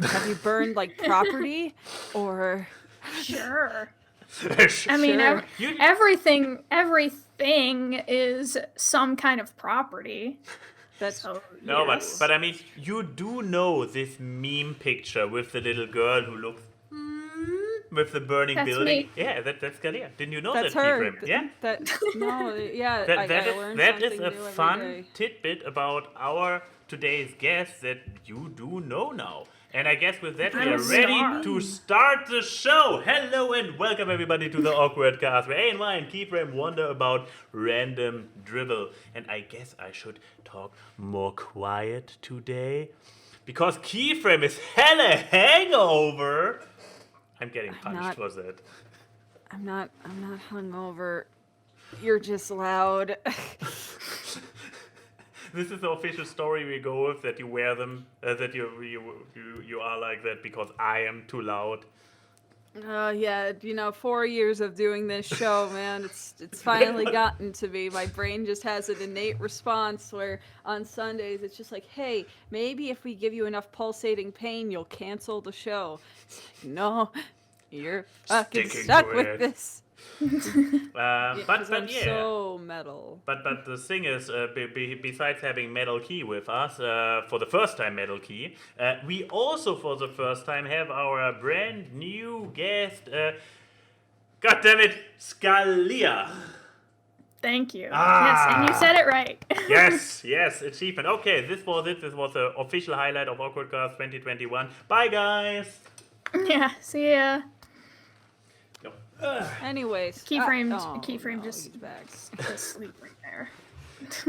Have you burned like property or? Sure. I mean, everything is some kind of property. That's so, no, yes. but I mean, you do know this meme picture with the little girl who looks with the burning That's building. me. Yeah, that's Skaleigha. Didn't you know that's that, her. Keyframe? Yeah. No, yeah. That I learned that something is a new every fun day. tidbit about our today's guest that you do know now. And I guess with that, we I'm are a ready star. to start the show. Hello and welcome everybody to the AWKWARDCast, where ANY and Keyframe wonder about random dribble. And I guess I should talk more quiet today, because Keyframe is hella hangover. I'm getting punched for that. I'm not hungover. You're just loud. This is the official story we go with, that you wear them, that you are like that because I am too loud. Yeah, 4 years of doing this show, man, it's finally gotten to me. My brain just has an innate response where on Sundays it's just like, hey, maybe if we give you enough pulsating pain, you'll cancel the show. It's like, no, you're fucking stuck with this. But I'm yeah. so metal. But the thing is, besides having Metal Key with us for the first time, Metal Key, we also for the first time have our brand new guest. God damn it, Skaleigha. Thank you. Yes, and you said it right. yes, achievement. Okay, this was it. This was the official highlight of AWKWARDCast 2021. Bye, guys. Yeah, see ya. Anyways, Keyframe just asleep right there.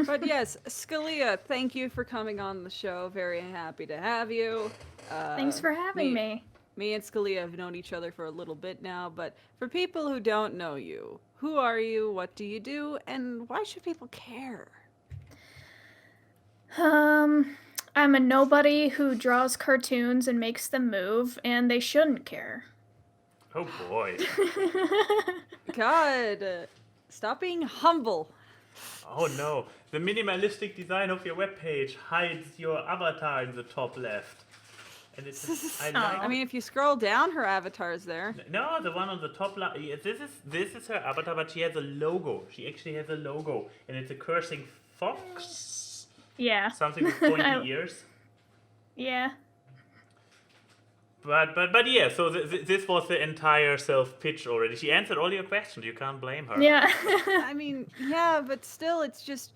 But yes, Skaleigha, thank you for coming on the show. Very happy to have you. Thanks for having me. Me and Skaleigha have known each other for a little bit now, but for people who don't know you, who are you, what do you do, and why should people care? I'm a nobody who draws cartoons and makes them move, and they shouldn't care. Oh boy. God, stop being humble. Oh no, the minimalistic design of your webpage hides your avatar in the top left. And it's I mean, if you scroll down, her avatar's there. No, the one on the top left. This is her avatar, but she has a logo. She actually has a logo, and it's a cursing fox. Yeah. Something with pointy ears. Yeah. But yeah, so this was the entire self-pitch already. She answered all your questions. You can't blame her. Yeah. I mean, yeah, but still, it's just...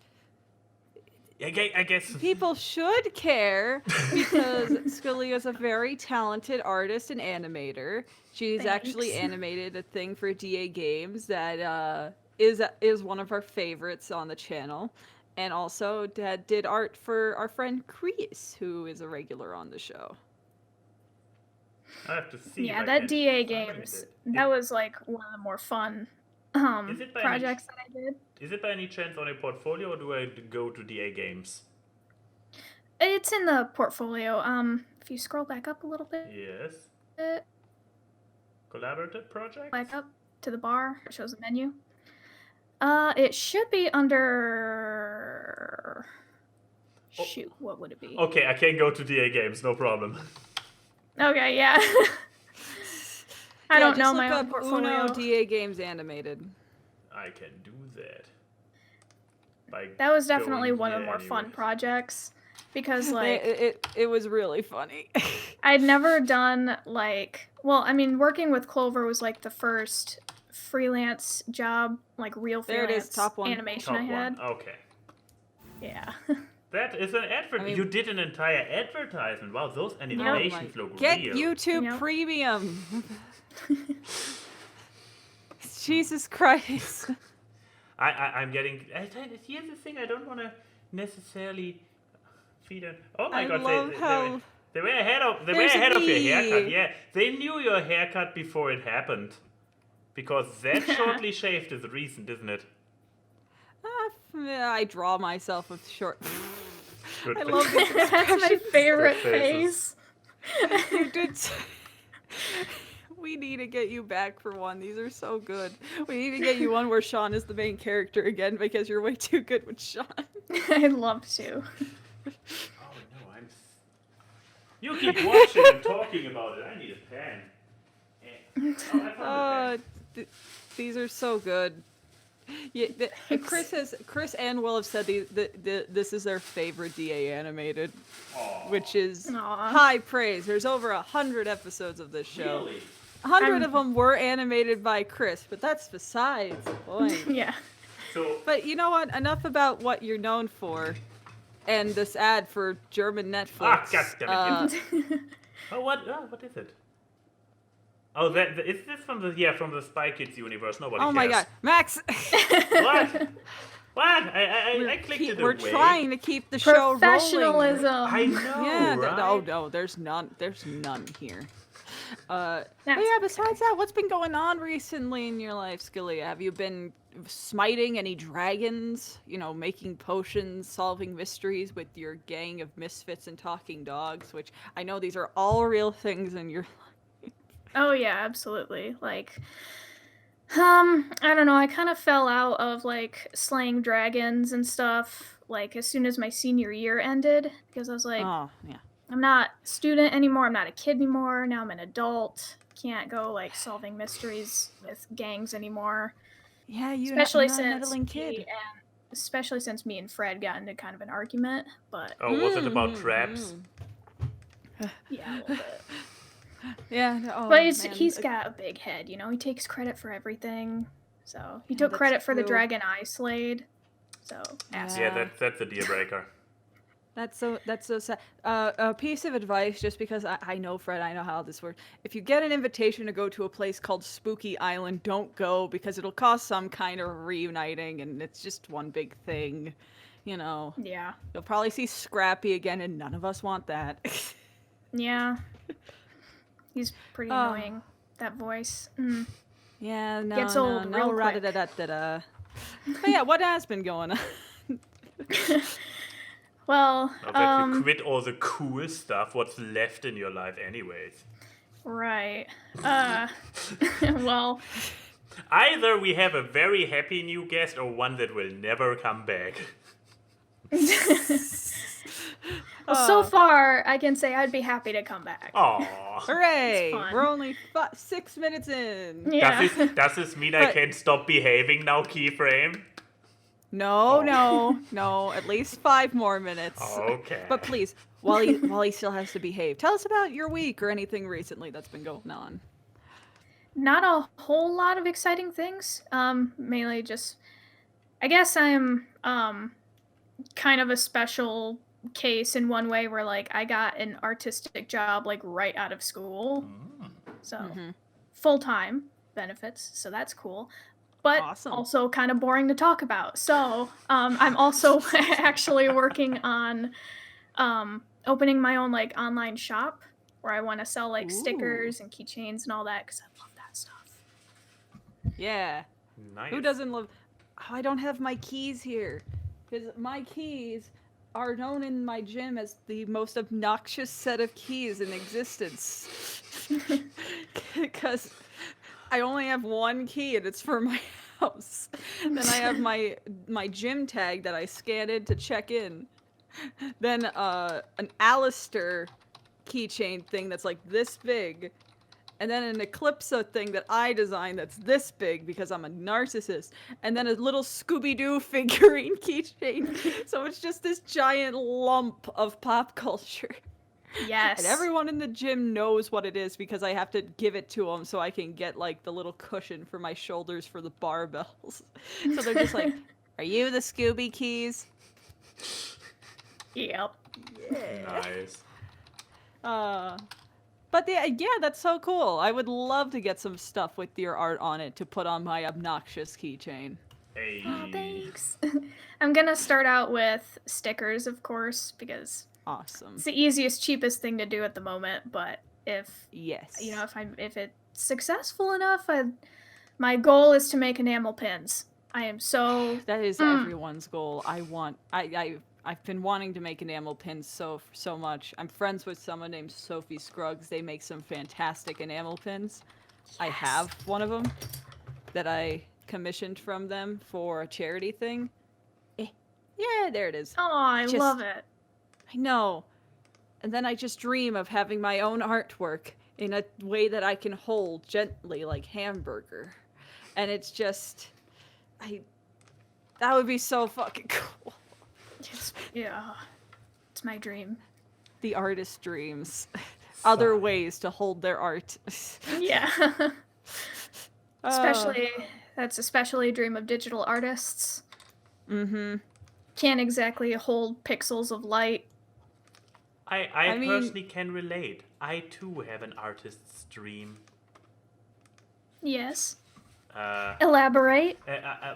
I guess... People should care, because Skaleigha's a very talented artist and animator. She's actually animated a thing for DA Games that is one of our favorites on the channel. And also did art for our friend Chris, who is a regular on the show. I have to see. Yeah, that DA Games, that was like one of the more fun projects that I did. Is it by any chance on a portfolio, or do I go to DA Games? It's in the portfolio. If you scroll back up a little bit. Yes. Collaborative project? Back up to the bar. It shows a menu. It should be under... Shoot, what would it be? Okay, I can go to DA Games, no problem. Okay, yeah. I don't know my own portfolio. Uno DA Games animated. I can do that. That was definitely one of the more fun projects, because like it was really funny. I'd never done working with Clover was like the first freelance job, like real freelance there it is, top one. Animation I had. Okay. Yeah. That is an advert. I mean, you did an entire advertisement. Wow, those animations look Get real. YouTube Premium. Jesus Christ. I'm getting... Here's the thing, I don't want to necessarily feed it. Oh my god, they were ahead of your haircut. Yeah, they knew your haircut before it happened. Because that shortly shaved is recent, isn't it? I draw myself with short... I love this. That's my favorite face. You did... We need to get you back for one. These are so good. We need to get you one where Sean is the main character again, because you're way too good with Sean. I'd love to. Oh no, You keep watching and talking about it. I need a pen. Oh, I found a pen. These are so good. Yeah, Chris and Will have said this is their favorite DA animated, Aw. which is Aw. high praise. There's over 100 episodes of this show. Really? 100 of them were animated by Chris, but that's besides the point. Yeah. So, But you know what? Enough about what you're known for, and this ad for German Netflix. God damn it. Oh, what is it? Oh, is this from the Spy Kids universe? Nobody Oh cares. my God, Max! What? What? I clicked it We're away. trying to keep the show rolling. Professionalism. I know, Yeah, right? no, there's none here. But That's yeah, besides that, what's been going on recently in your life, Skaleigha? Have you been smiting any dragons? You know, making potions, solving mysteries with your gang of misfits and talking dogs, which I know these are all real things in your Oh yeah, absolutely. Like, I don't know. I kind of fell out of like slaying dragons and stuff. Like as soon as my senior year ended, because I was like, Oh, yeah. I'm not a student anymore. I'm not a kid anymore. Now I'm an adult. Can't go like solving mysteries with gangs anymore. Yeah, you're Especially not a since meddling kid. especially since me and Fred got into kind of an argument. But Oh, was it about traps? yeah, a little bit. Yeah, no, oh, But man. he's got a big head, you know. He takes credit for everything. So he took that's credit for the true. dragon I slayed. So ask Yeah, that's a deal breaker. That's so sad. A piece of advice, just because I know Fred, I know how this works. If you get an invitation to go to a place called Spooky Island, don't go because it'll cause some kind of reuniting, and it's just one big thing, you know. Yeah. You'll probably see Scrappy again, and none of us want that. Yeah. He's pretty annoying. That voice. Mm. Yeah, no, Gets no, old no, real quick. ra-da-da-da-da-da. But yeah, what has been going on? Well, Now that you quit all the cool stuff, what's left in your life anyways? right. Well, Either we have a very happy new guest or one that will never come back. so far I can say I'd be happy to come back. Aww. Hooray! It's fun. We're only 6 minutes in. Yeah. Does this mean I But- can stop behaving now, Keyframe? No, Oh. no. At least 5 more minutes. Okay. But please, while he still has to behave, tell us about your week or anything recently that's been going on. Not a whole lot of exciting things. Mainly just, I guess I'm kind of a special case in one way where like I got an artistic job like right out of school, so full time benefits. So that's cool, but Awesome. also kind of boring to talk about. So I'm also actually working on opening my own like online shop where I want to sell like stickers and keychains and all that because I love that stuff. Yeah. Nice. Who doesn't love... Oh, I don't have my keys here. Because my keys are known in my gym as the most obnoxious set of keys in existence. Because I only have one key and it's for my house. Then I have my gym tag that I scan in to check in. Then an Alistair keychain thing that's like this big. And then an Eclipsa thing that I designed that's this big because I'm a narcissist. And then a little Scooby-Doo figurine keychain. So it's just this giant lump of pop culture. Yes. And everyone in the gym knows what it is because I have to give it to them so I can get like the little cushion for my shoulders for the barbells. So they're just like, are you the Scooby Keys? Yep. Nice. But yeah, that's so cool. I would love to get some stuff with your art on it to put on my obnoxious keychain. Hey. Oh, thanks. I'm gonna start out with stickers, of course, because Awesome. it's the easiest, cheapest thing to do at the moment. But if Yes. you know, if it's successful enough, my goal is to make enamel pins. I am so That is everyone's goal. I've been wanting to make enamel pins so much. I'm friends with someone named Sophie Scruggs. They make some fantastic enamel pins. I have one of them that I commissioned from them for a charity thing. Yeah, there it is. Oh, I Just- love it. I know. and then I just dream of having my own artwork in a way that I can hold gently like hamburger. And it's just that would be so fucking cool. It's my dream. The artist dreams. Other ways to hold their art. Yeah. That's especially a dream of digital artists. Mm-hmm. Can't exactly hold pixels of light. I personally can relate. I too have an artist's dream. Yes. Elaborate.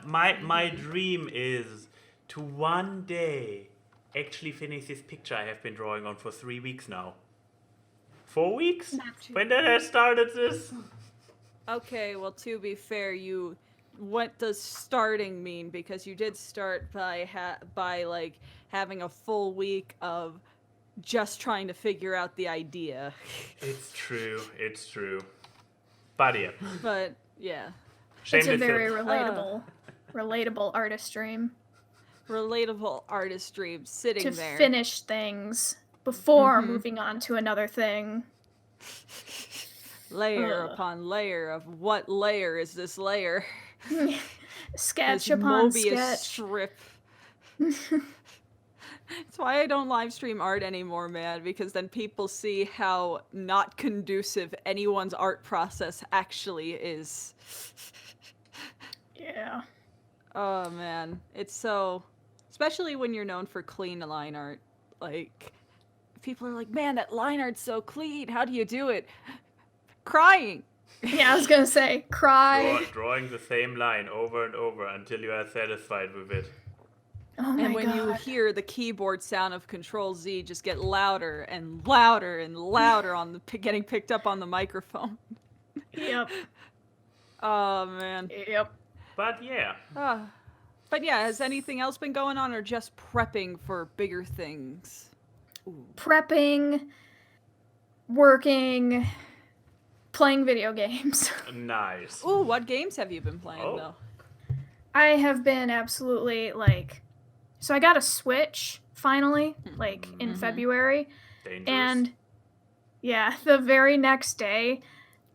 My dream is to one day actually finish this picture I have been drawing on for 3 weeks now. 4 weeks? When did I started this? Okay, well, to be fair, what does starting mean? Because you did start by like having a full week of just trying to figure out the idea. It's true. But yeah. But yeah. It's a very relatable artist dream. Relatable artist dream sitting to there. To finish things before moving on to another thing. Layer upon layer of what layer is this layer? Sketch this upon Mobius sketch. Strip. That's why I don't live stream art anymore, man, because then people see how not conducive anyone's art process actually is. Yeah. Oh, man. It's so... Especially when you're known for clean line art. Like, people are like, man, that line art's so clean. How do you do it? Crying. Yeah, I was gonna say, cry. Drawing the same line over and over until you are satisfied with it. Oh my and when you hear the keyboard sound of Control-Z just get louder and louder and louder on the getting picked up on the microphone. Yep. Oh, man. Yep. But yeah. But yeah, has anything else been going on or just prepping for bigger things? Ooh. Prepping, working, playing video games. Nice. Ooh, what games have you been playing, though? I have been absolutely, so I got a Switch, finally, in February. Dangerous. And, yeah, the very next day,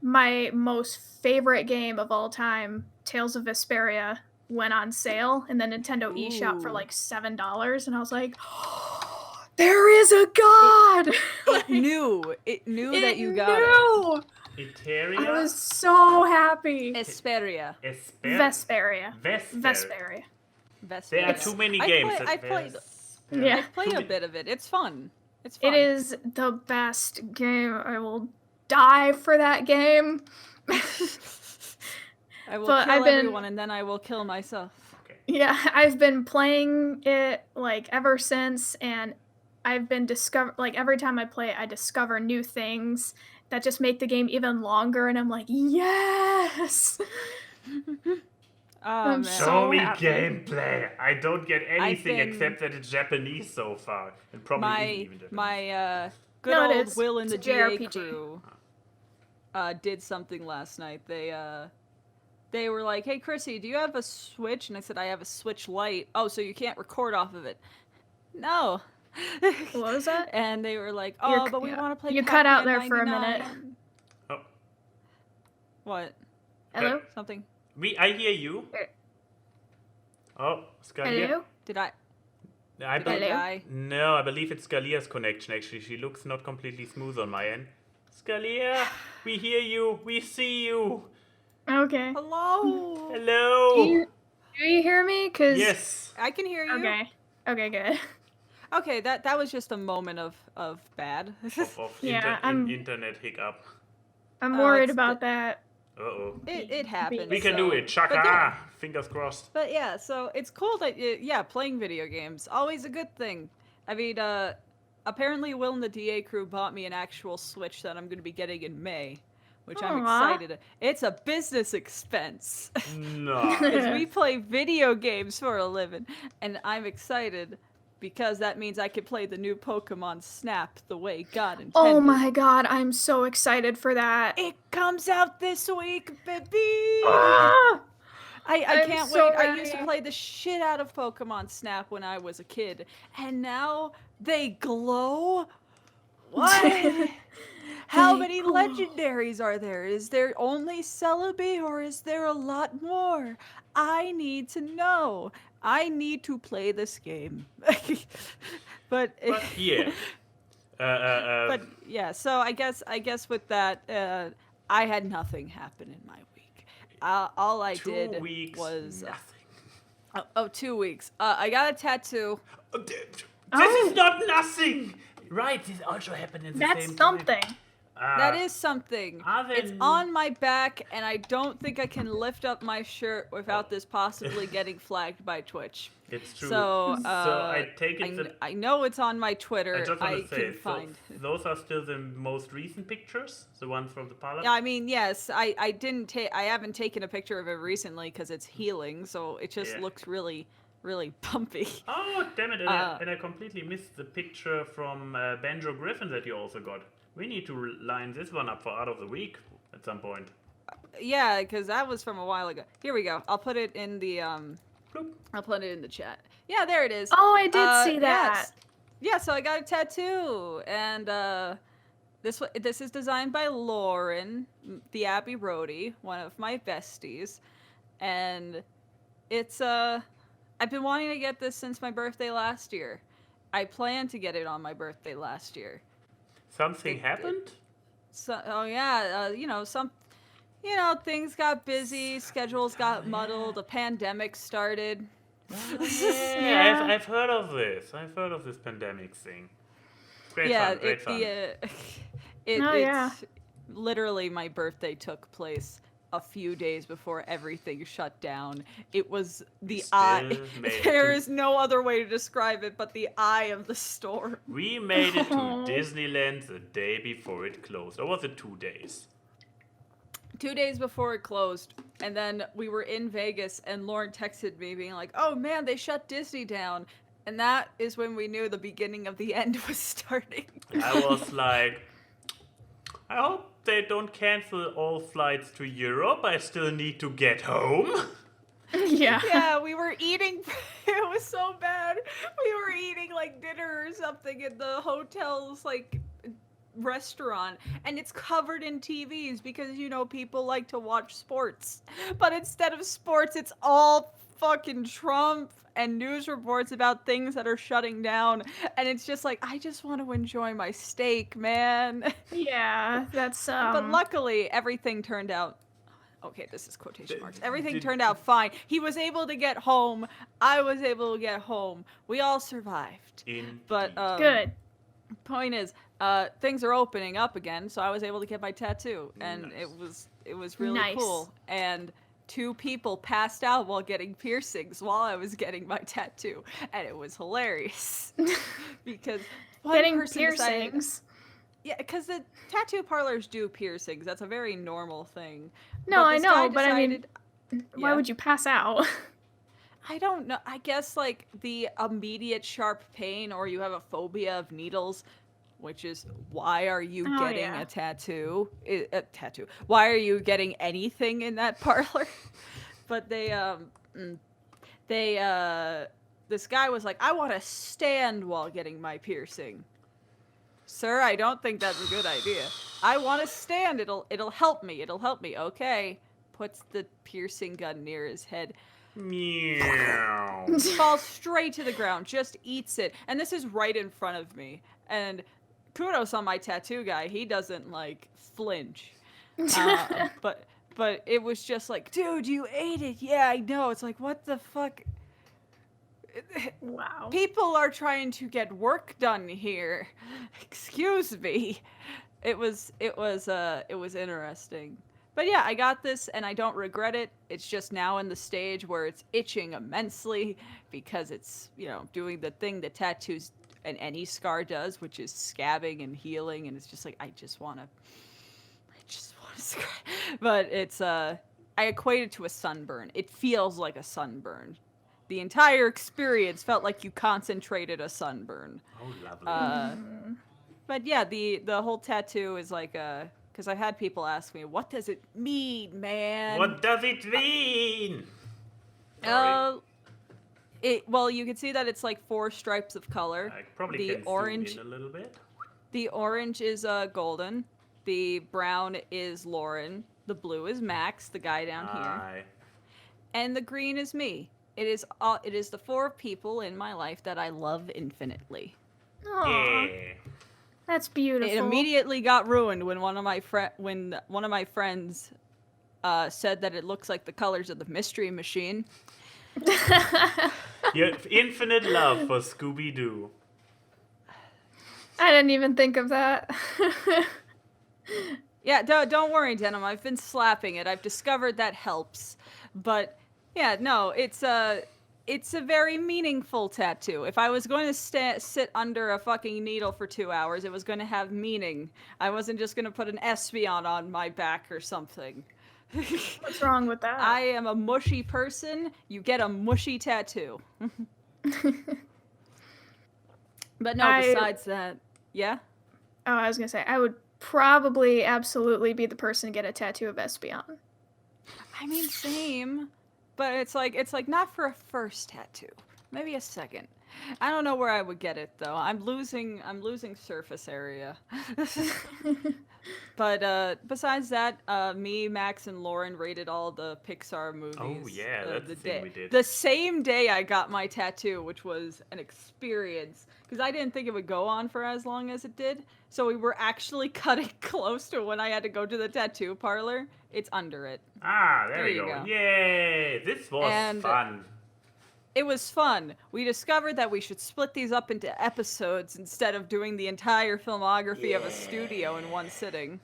my most favorite game of all time, Tales of Vesperia, went on sale in the Nintendo eShop for $7, and I was like, oh, there is a god! It knew that you got it. Iteria? I was so happy. Vesperia. Vesperia. Vesperia. There are too many games. I played a bit of it. It's fun. It's fun. It is the best game. I will die for that game. I will kill everyone and then I will kill myself. Okay. Yeah, I've been playing it ever since, and I've been every time I play it, I discover new things that just make the game even longer, and I'm like, yes. Oh, man. Show me gameplay. I don't get anything except that it's Japanese so far, and probably isn't even Japanese. My good old Will and the GA crew did something last night. They were like, hey, Chrissy, do you have a Switch? And I said, I have a Switch Lite. Oh, so you can't record off of it. No. What was that? And they were like, oh, but we want to play You cut out there for a minute. Oh. What? Hello? Something. I hear you. Oh, Skaleigha. Hello? Did I? Hello? No, I believe it's Skaleigha's connection, actually. She looks not completely smooth on my end. Skaleigha, we hear you. We see you. Okay. Hello. Hello. Do you hear me? Yes. I can hear you. Okay, good. Okay, that was just a moment of bad. Internet hiccup. I'm worried about that. Uh-oh. It happens. We can do it. Chaka! Yeah. Fingers crossed. But yeah, so it's cool that, playing video games. Always a good thing. I mean, apparently Will and the DA crew bought me an actual Switch that I'm going to be getting in May. Which I'm excited. It's a business expense. No. Because we play video games for a living. And I'm excited because that means I can play the new Pokemon Snap the way God intended. Oh my god, I'm so excited for that. It comes out this week, baby! I can't wait. Ready. I used to play the shit out of Pokemon Snap when I was a kid. And now they glow? What? How many legendaries are there? Is there only Celebi or is there a lot more? I need to know. I need to play this game. but yeah. but yeah, so I guess with that, I had nothing happen in my week. All I 2 did weeks, was nothing. 2 weeks. I got a tattoo. This is not nothing. Right, this also happened in the That's same something. time. That is something. It's Oven. on my back, and I don't think I can lift up my shirt without this possibly getting flagged by Twitch. It's true. So, I take it that I know it's on my Twitter. I just want to say, can find. those are still the most recent pictures, the ones from the parlor. Yeah, I mean, yes, I haven't taken a picture of it recently because it's healing, so it just looks really, really bumpy. Oh, damn it! And I completely missed the picture from Banjo Griffin that you also got. We need to line this one up for Art of the Week at some point. Yeah, because that was from a while ago. Here we go. I'll put it in the Bloop. I'll put it in the chat. Yeah, there it is. Oh, I did see that. Yeah, so I got a tattoo, and this is designed by Lauren, the Abbey Roadie, one of my besties, and it's I've been wanting to get this since my birthday last year. I planned to get it on my birthday last year. Something happened? Things got busy, schedules got muddled, a pandemic started. Yeah, I've heard of this. I've heard of this pandemic thing. Great fun. It's literally my birthday took place a few days before everything shut down. It was the eye. There is no other way to describe it but the eye of the storm. We made it to Disneyland the day before it closed. Or was it 2 days? 2 days before it closed. And then we were in Vegas and Lauren texted me being like, oh man, they shut Disney down. And that is when we knew the beginning of the end was starting. I was like, I hope they don't cancel all flights to Europe. I still need to get home. Yeah, we were eating. It was so bad. We were eating like dinner or something in the hotel's like restaurant, and it's covered in TVs because people like to watch sports. But instead of sports, it's all fucking Trump and news reports about things that are shutting down, and it's just like, I just want to enjoy my steak, man. Yeah, that's But luckily everything turned out okay, this is quotation marks. Everything turned out fine. He was able to get home. I was able to get home. We all survived. But good. Point is, things are opening up again, so I was able to get my tattoo, and Nice. it was really Nice. cool. And 2 people passed out while getting piercings while I was getting my tattoo, and it was hilarious because one Getting person piercings. decided, yeah, because the tattoo parlors do piercings. That's a very normal thing. No, I this know, guy but I mean, why Yeah. would you pass out? I don't know. I guess like the immediate sharp pain, or you have a phobia of needles, which is why are you getting a tattoo? A tattoo. Why are you getting anything in that parlor? But this guy was like, I want to stand while getting my piercing. Sir, I don't think that's a good idea. I want to stand. It'll help me. It'll help me. Okay. Puts the piercing gun near his head. Meow. Falls straight to the ground. Just eats it. And this is right in front of me. And kudos on my tattoo guy. He doesn't like flinch. But it was just like, dude, you ate it. Yeah, I know. It's like, what the fuck? Wow. People are trying to get work done here. Excuse me. It was interesting. But yeah, I got this and I don't regret it. It's just now in the stage where it's itching immensely because it's, doing the thing that tattoos and any scar does, which is scabbing and healing, and it's just like I just want to scratch. But it's I equate it to a sunburn. It feels like a sunburn. The entire experience felt like you concentrated a sunburn. Oh, lovely. But yeah, the whole tattoo is like because I've had people ask me, what does it mean, man? What does it mean? Sorry. Well, you can see that it's like 4 stripes of color. I probably the can orange. zoom in a little bit. The orange is golden. The brown is Lauren. The blue is Max, the guy down here. Aye. And the green is me. It is the 4 people in my life that I love infinitely. Aw, Yeah. that's beautiful. It immediately got ruined when one of my friends said that it looks like the colors of the Mystery Machine. You have infinite love for Scooby-Doo. I didn't even think of that. Yeah, don't worry, Denim. I've been slapping it. I've discovered that helps. But yeah, no, it's a very meaningful tattoo. If I was going to sit under a fucking needle for 2 hours, it was going to have meaning. I wasn't just going to put an Espeon on my back or something. What's wrong with that? I am a mushy person. You get a mushy tattoo. But no, besides that, yeah? Oh, I was gonna say, I would probably absolutely be the person to get a tattoo of Espeon. I mean, same. But it's like not for a first tattoo. Maybe a second. I don't know where I would get it though. I'm losing surface area. But besides that, me, Max, and Lauren rated all the Pixar movies. Oh yeah, that's the thing we did. The same day I got my tattoo, which was an experience. Because I didn't think it would go on for as long as it did. So we were actually cutting close to when I had to go to the tattoo parlor. It's under it. Ah, there you you go. go. Yay! This was fun. It was fun. We discovered that we should split these up into episodes instead of doing the entire filmography of a studio in one sitting.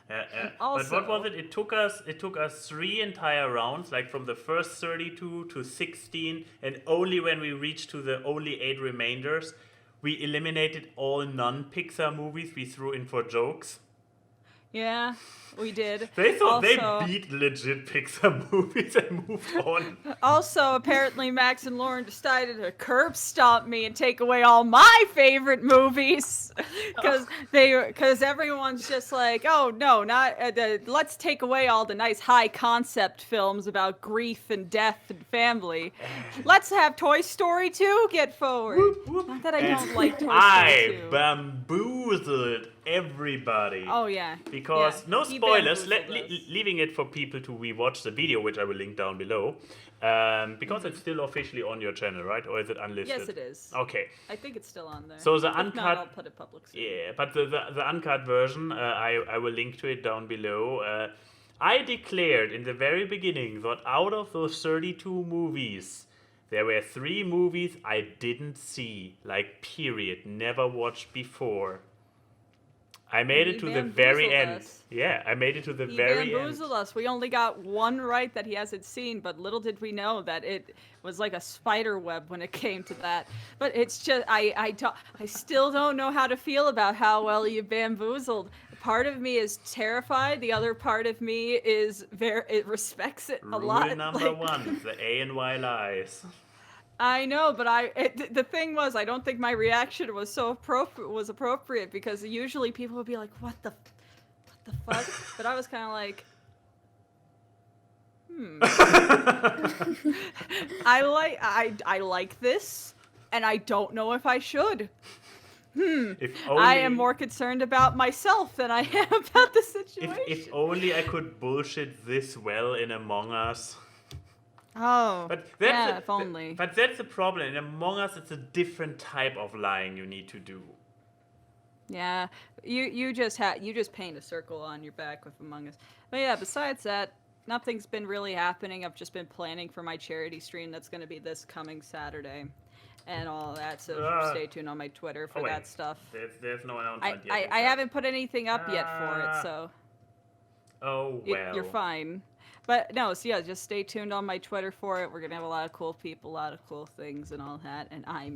But what was it? It took us 3 entire rounds, like from the first 32 to 16, and only when we reached to the only 8 remainders, we eliminated all non-Pixar movies we threw in for jokes. Yeah, we did. They thought Also- they beat legit Pixar movies and moved on. Also, apparently, Max and Lauren decided to curb stomp me and take away all my favorite movies, because everyone's just like, oh no, not let's take away all the nice high concept films about grief and death and family. Let's have Toy Story 2 get forward. Not that I don't like Toy Story 2. Bamboozled everybody. Oh yeah. Because, yeah, no he spoilers, bamboozled us. leaving it for people to rewatch the video, which I will link down below. Because it's still officially on your channel, right? Or is it unlisted? Yes, it is. Okay. I think it's still on there. So the If uncut... not, I'll put it public soon. Yeah, but the uncut version, I will link to it down below. I declared in the very beginning that out of those 32 movies, there were 3 movies I didn't see, like period, never watched before. I made it to the very end. Us. Yeah, I made it to the He very end. bamboozled us. We only got one right that he hasn't seen, but little did we know that it was like a spider web when it came to that. But it's just, I still don't know how to feel about how well you bamboozled. Part of me is terrified. The other part of me is it respects it a lot. Rule number 1, the A and Y lies. I know, but the thing was, I don't think my reaction was appropriate because usually people would be like, "What the fuck?" But I was kind of like, I like this, and I don't know if I should. If only, I am more concerned about myself than I am about the situation. If only I could bullshit this well in Among Us. Oh, But that's yeah, if only. But that's the problem. In Among Us, it's a different type of lying you need to do. Yeah, you just paint a circle on your back with Among Us. But yeah, besides that, nothing's been really happening. I've just been planning for my charity stream that's going to be this coming Saturday, and all that. So stay tuned on my Twitter for that stuff. There's no announcement yet. I haven't put anything up yet for it, so. Oh well. You're fine. But no, so yeah, just stay tuned on my Twitter for it. We're gonna have a lot of cool people, a lot of cool things, and all that. And I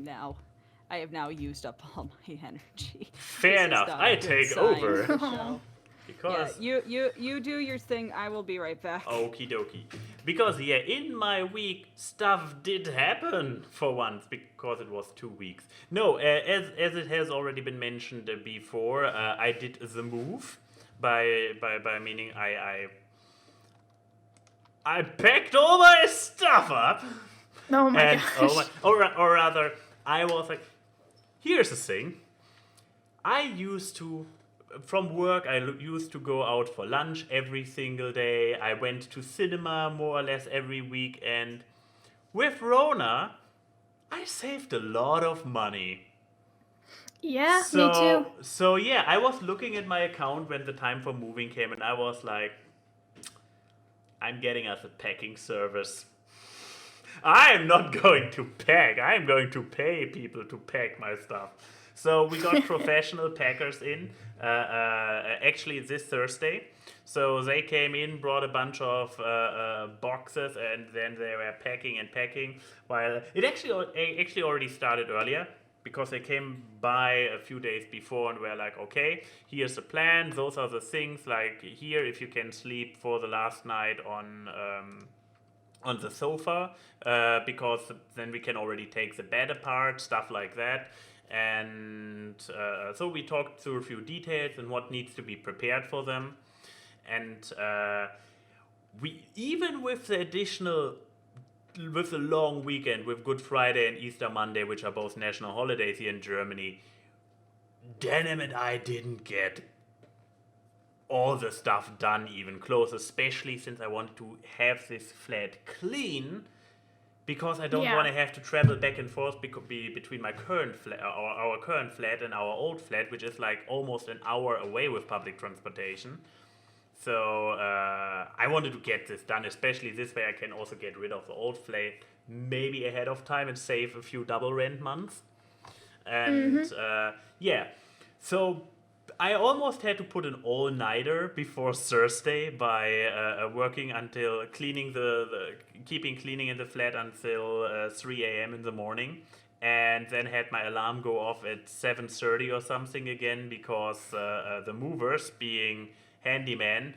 have now used up all my energy. Fair enough. I take over. So, Because yeah, you do your thing. I will be right back. okie dokie. Because yeah, in my week stuff did happen for once because it was 2 weeks. No, as it has already been mentioned before, I did the move. By meaning I packed all my stuff up. Oh my gosh. Or rather, I was like, here's the thing. I used to, from work, used to go out for lunch every single day. I went to cinema more or less every weekend. With Rona, I saved a lot of money. Yeah, me too. So yeah, I was looking at my account when the time for moving came, and I was like, I'm getting us a packing service. I am not going to pack. I am going to pay people to pack my stuff. So we got professional packers in, actually this Thursday. So they came in, brought a bunch of boxes, and then they were packing. While it actually already started earlier, because they came by a few days before and were like, okay, here's the plan. Those are the things. Like here, if you can sleep for the last night on the sofa, because then we can already take the bed apart, stuff like that. And so we talked through a few details and what needs to be prepared for them. And we, even with the long weekend, with Good Friday and Easter Monday, which are both national holidays here in Germany, Denim and I didn't get all the stuff done even close, especially since I wanted to have this flat clean, because I don't want to have to travel back and forth between my current flat, our current flat, and our old flat, which is like almost an hour away with public transportation. So I wanted to get this done, especially this way I can also get rid of the old flat maybe ahead of time and save a few double rent months. And so I almost had to put an all-nighter before Thursday by working until keeping cleaning in the flat until 3 a.m. in the morning, and then had my alarm go off at 7:30 or something again, because the movers, being handyman,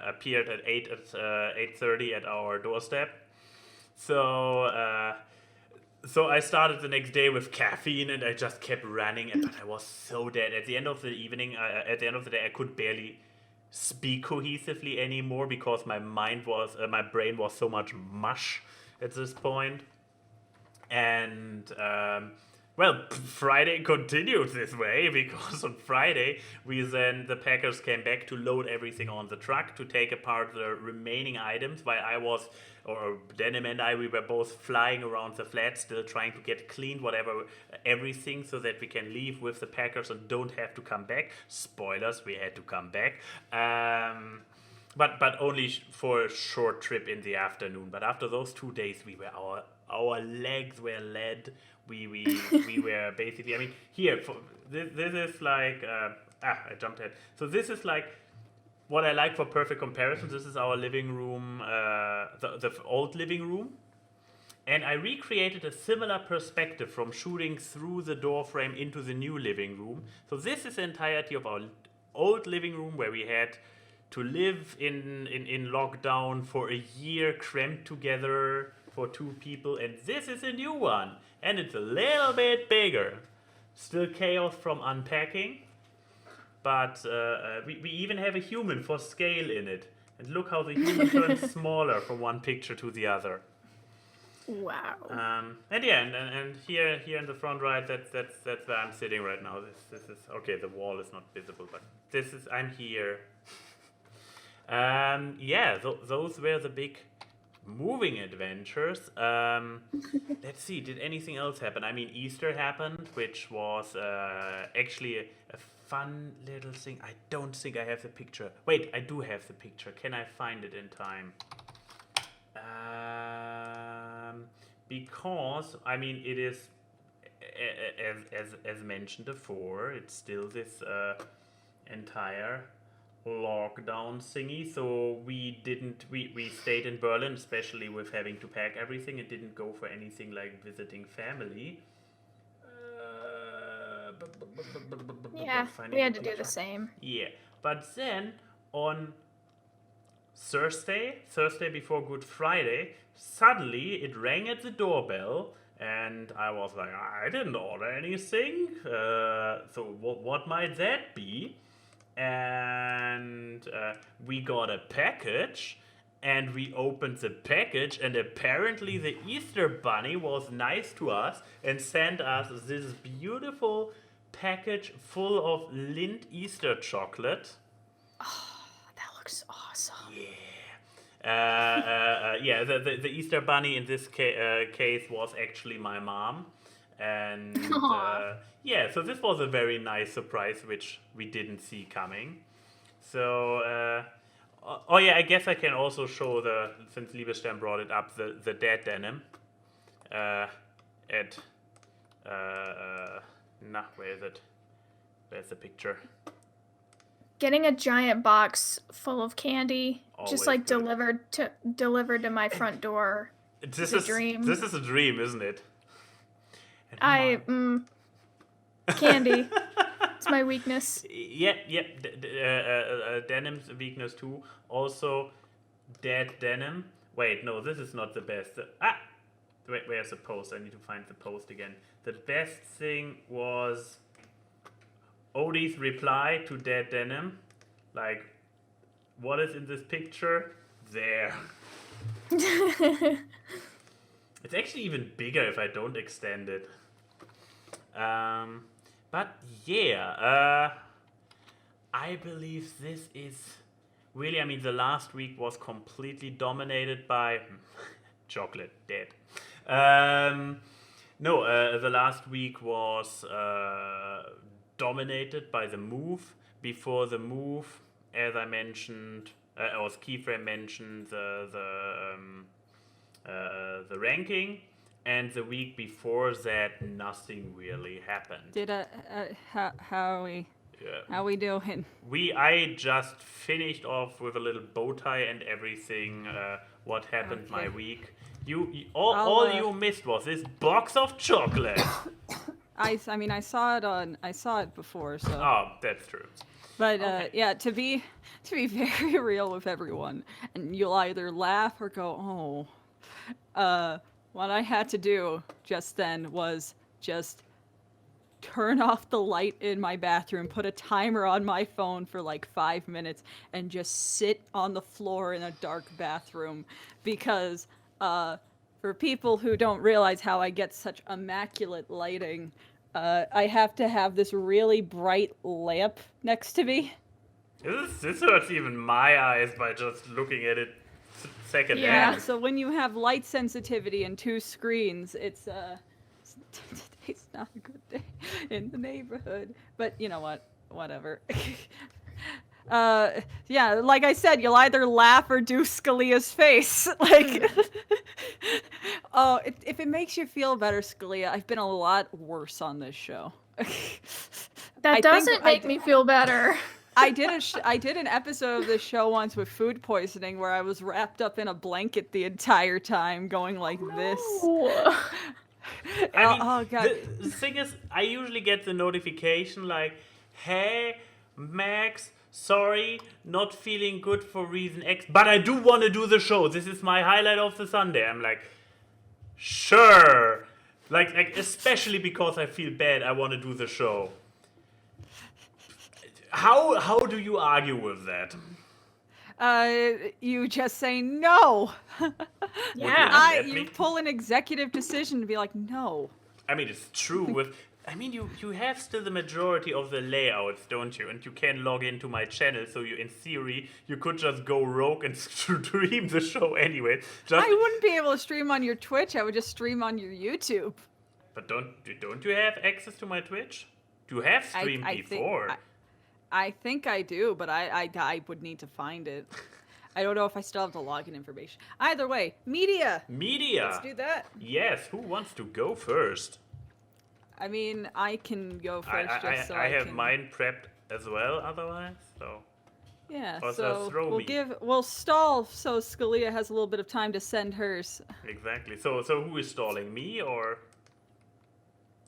appeared at 8:30 at our doorstep. So I started the next day with caffeine, and I just kept running, but I was so dead. At the end of the evening, at the end of the day, I could barely speak cohesively anymore, because my brain was so much mush at this point. And Friday continued this way, because on Friday the packers came back to load everything on the truck, to take apart the remaining items, while Denim and I, we were both flying around the flat, still trying to get cleaned, everything, so that we can leave with the packers and don't have to come back. Spoilers, we had to come back. But only for a short trip in the afternoon. But after those 2 days, our legs were lead. We were basically, I mean, here, this is like, I jumped ahead. So this is like, what I like for perfect comparison, this is our living room, the old living room. And I recreated a similar perspective from shooting through the door frame into the new living room. So this is the entirety of our old living room, where we had to live in lockdown for a year, cramped together for 2 people. And this is a new one. And it's a little bit bigger. Still chaos from unpacking. But we even have a human for scale in it. And look how the human turns smaller from one picture to the other. Wow. And here in the front right, that's where I'm sitting right now. This is okay. The wall is not visible, but I'm here. Those were the big moving adventures. Let's see, did anything else happen? I mean, Easter happened, which was actually a fun little thing. I don't think I have the picture. Wait, I do have the picture. Can I find it in time? Because I mean, it is as mentioned before, it's still this entire lockdown thingy. So we stayed in Berlin, especially with having to pack everything. It didn't go for anything like visiting family. Yeah, we had to do the same. Yeah, but then on Thursday before Good Friday, suddenly it rang at the doorbell, and I was like, I didn't order anything, so what might that be? And we got a package, and we opened the package, and apparently the Easter Bunny was nice to us and sent us this beautiful package full of Lindt Easter chocolate. Oh, that looks awesome. Yeah. The Easter bunny in this case was actually my mom. And yeah, so this was a very nice surprise, which we didn't see coming. So, oh yeah, I guess I can also show since Liebestern brought it up, the dead denim. Where is it? Where's the picture? Getting a giant box full of candy, just Always like good. delivered to my front door. This is a dream. This is a dream, isn't it? Candy. It's my weakness. Yep. Denim's a weakness too. Also, dead denim. Wait, no, this is not the best. Wait, where's the post? I need to find the post again. The best thing was Odie's reply to dead denim. Like, what is in this picture? There. It's actually even bigger if I don't extend it. But yeah, I believe this is really, I mean, the last week was completely dominated by chocolate, dead. The last week was dominated by the move. Before the move, as I mentioned, or as Keyframe mentioned, the ranking. And the week before that, nothing really happened. How we doing? I just finished off with a little bow tie and everything. What happened my week? All you missed was this box of chocolate. I mean, I saw it before, so. Oh, that's true. But yeah, to be very real with everyone, and you'll either laugh or go, oh. What I had to do just then was just turn off the light in my bathroom, put a timer on my phone for like 5 minutes, and just sit on the floor in a dark bathroom. Because for people who don't realize how I get such immaculate lighting, I have to have this really bright lamp next to me. This hurts even my eyes by just looking at it second hand. Yeah, so when you have light sensitivity and 2 screens, it's today's not a good day in the neighborhood. But you know what? Whatever. Yeah, like I said, you'll either laugh or do Scaleia's face. Like, oh, if it makes you feel better, Skaleigha, I've been a lot worse on this show. That doesn't make me feel better. I did an episode of this show once with food poisoning where I was wrapped up in a blanket the entire time, going like this. I mean, oh god. The thing is, I usually get the notification like, "Hey, Max, sorry, not feeling good for reason X, but I do want to do the show. This is my highlight of the Sunday." I'm like, sure. Like especially because I feel bad, I want to do the show. How do you argue with that? You just say no. Yeah. You pull an executive decision to be like, no. I mean, it's true you have still the majority of the layouts, don't you? And you can log into my channel, so in theory, you could just go rogue and stream the show anyway. I wouldn't be able to stream on your Twitch, I would just stream on your YouTube. But don't you have access to my Twitch? You have streamed before. I think I do, but I would need to find it. I don't know if I still have the login information. Either way, media. Let's do that. Yes, who wants to go first? I mean, I can go first. I have mine prepped as well, otherwise, so. Yeah, so we'll stall so Skaleigha has a little bit of time to send hers. Exactly. So who is stalling, me or?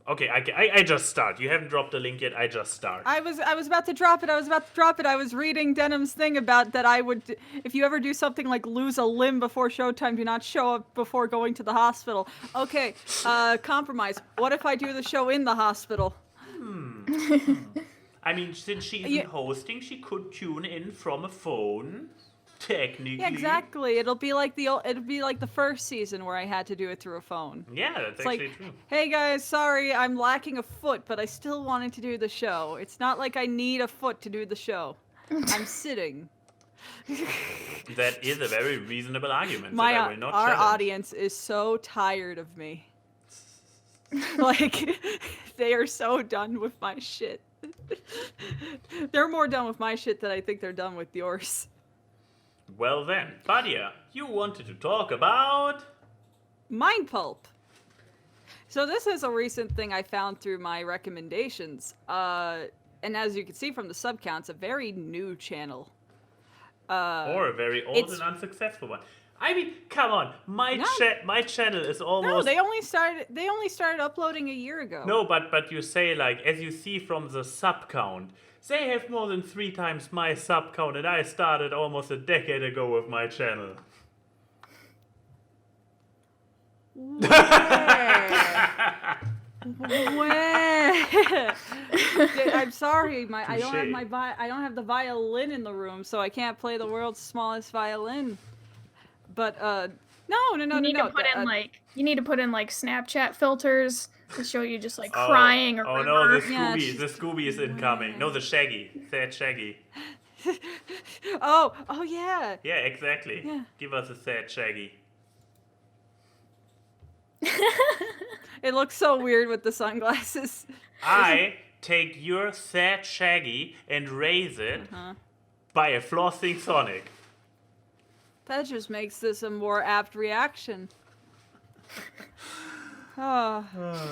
Okay, I just start. You haven't dropped the link yet. I just start. I was about to drop it. I was reading Denim's thing about that I would, if you ever do something like lose a limb before showtime, do not show up before going to the hospital. Okay, compromise. What if I do the show in the hospital? I mean, since she isn't hosting, she could tune in from a phone. technically. Yeah, exactly. It'll be like the first season where I had to do it through a phone. Yeah, that's It's actually like, true. hey guys, sorry, I'm lacking a foot, but I still wanted to do the show. It's not like I need a foot to do the show. I'm sitting. That is a very reasonable argument that I will not Our challenge. audience is so tired of me. Like, they are so done with my shit. They're more done with my shit than I think they're done with yours. Well then, Badia, you wanted to talk about... Mind Pulp. So this is a recent thing I found through my recommendations. And as you can see from the sub counts, a very new channel. Or a very old and unsuccessful one. I mean, come on, my channel is almost... No, they only started uploading a year ago. No, but you say, like, as you see from the sub count, they have more than 3 times my sub count, and I started almost a decade ago with my channel. Where? I'm sorry, I don't Touché. have I don't have the violin in the room, so I can't play the world's smallest violin. But no. You need to put in like Snapchat filters to show you just like crying or oh no, the Yeah, Scooby is incoming. No, the Shaggy. Sad Shaggy. oh yeah. Yeah, exactly. Yeah. Give us a sad Shaggy. It looks so weird with the sunglasses. I take your sad Shaggy and raise it by a flossing Sonic. That just makes this a more apt reaction. Oh,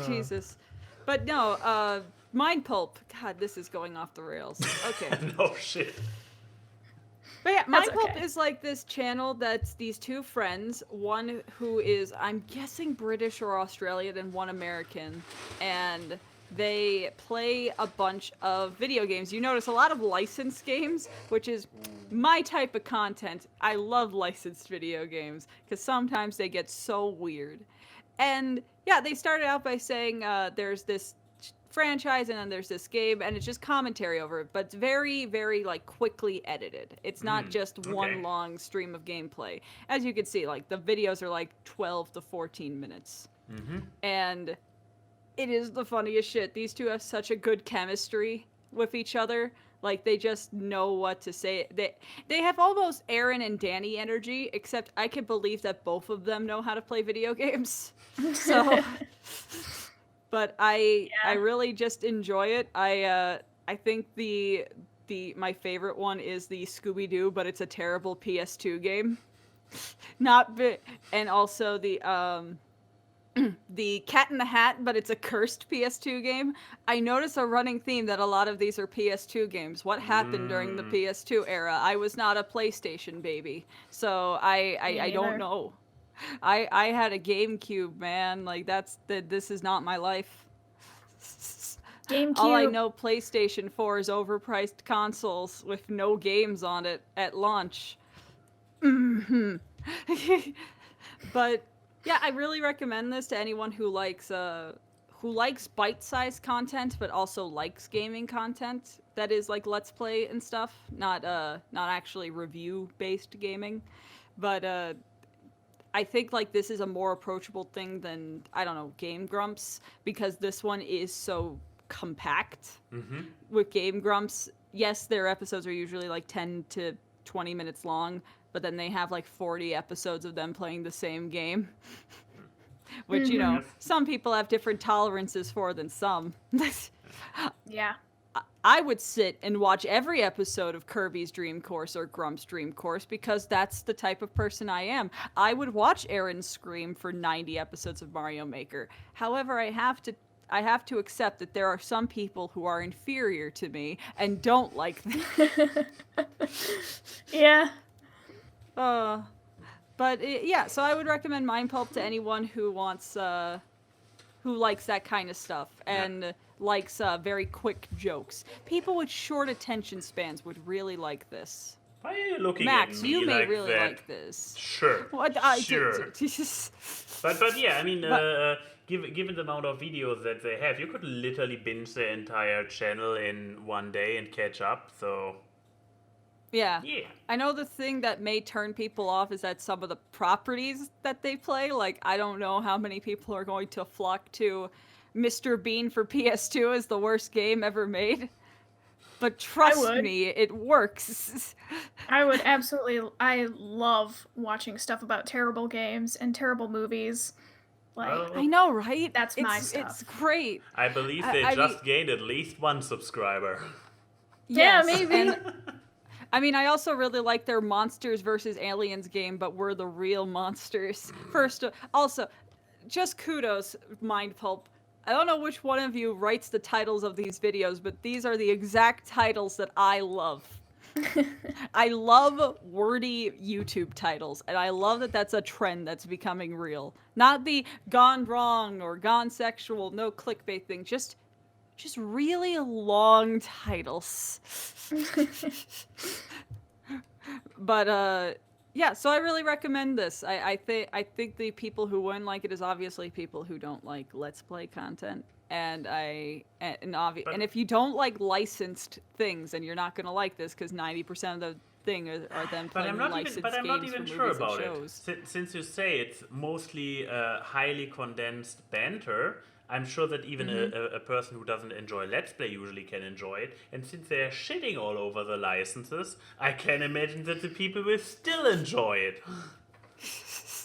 Jesus. But no, Mind Pulp. God, this is going off the rails. Okay. No shit. But yeah, Mind That's Pulp okay. is like this channel that's these two friends, one who is, I'm guessing, British or Australian, and one American. And they play a bunch of video games. You notice a lot of licensed games, which is my type of content. I love licensed video games, because sometimes they get so weird. And yeah, they started out by saying there's this franchise and then there's this game, and it's just commentary over it, but it's very, very like quickly edited. It's not just one long stream of gameplay. As you can see, like the videos are like 12 to 14 minutes. And it is the funniest shit. These two have such a good chemistry with each other. Like, they just know what to say. They have almost Aaron and Danny energy, except I can believe that both of them know how to play video games. So, but I really just enjoy it. I think my favorite one is the Scooby-Doo, but it's a terrible PS2 game. And also the Cat in the Hat, but it's a cursed PS2 game. I notice a running theme that a lot of these are PS2 games. What happened during the PS2 era? I was not a PlayStation baby, so I don't know. I had a GameCube, man. Like, this is not my life. GameCube. All I know, PlayStation 4 is overpriced consoles with no games on it at launch. But yeah, I really recommend this to anyone who likes bite-sized content, but also likes gaming content that is like Let's Play and stuff, not actually review-based gaming. But I think like this is a more approachable thing than, I don't know, Game Grumps, because this one is so compact. With Game Grumps, yes, their episodes are usually like 10 to 20 minutes long, but then they have like 40 episodes of them playing the same game. Which, you know, some people have different tolerances for than some. Yeah. I would sit and watch every episode of Kirby's Dream Course or Grump's Dream Course because that's the type of person I am. I would watch Aaron scream for 90 episodes of Mario Maker. However, I have to accept that there are some people who are inferior to me and don't like them. Yeah. Yeah, so I would recommend Mind Pulp to anyone who wants, who likes that kind of stuff and likes very quick jokes. People with short attention spans would really like this. Why are you looking Max, at me you may like really that? like this. Sure. Sure. But yeah, I mean, given the amount of videos that they have, you could literally binge the entire channel in one day and catch up. So Yeah. Yeah. I know the thing that may turn people off is that some of the properties that they play, like, I don't know how many people are going to flock to Mr. Bean for PS2 as the worst game ever made. But trust would. me, it works. I would absolutely. I love watching stuff about terrible games and terrible movies. Like, Well, I know, right? That's my It's stuff. great. I believe I- they I just mean- gained at least one subscriber. Yeah, Yes, maybe. And I mean, I also really like their Monsters versus Aliens game, but we're the real monsters. Also, just kudos, Mind Pulp. I don't know which one of you writes the titles of these videos, but these are the exact titles that I love. I love wordy YouTube titles, and I love that that's a trend that's becoming real. Not the gone wrong or gone sexual, no clickbait thing. Just really long titles. But yeah, so I really recommend this. I think the people who wouldn't like it is obviously people who don't like Let's Play content. And if you don't like licensed things, then you're not gonna like this because 90% of the thing are them But playing I'm not licensed even. But I'm not games even for sure movies and about it. shows. Since you say it's mostly highly condensed banter, I'm sure that even a person who doesn't enjoy Let's Play usually can enjoy it. And since they're shitting all over the licenses, I can imagine that the people will still enjoy it.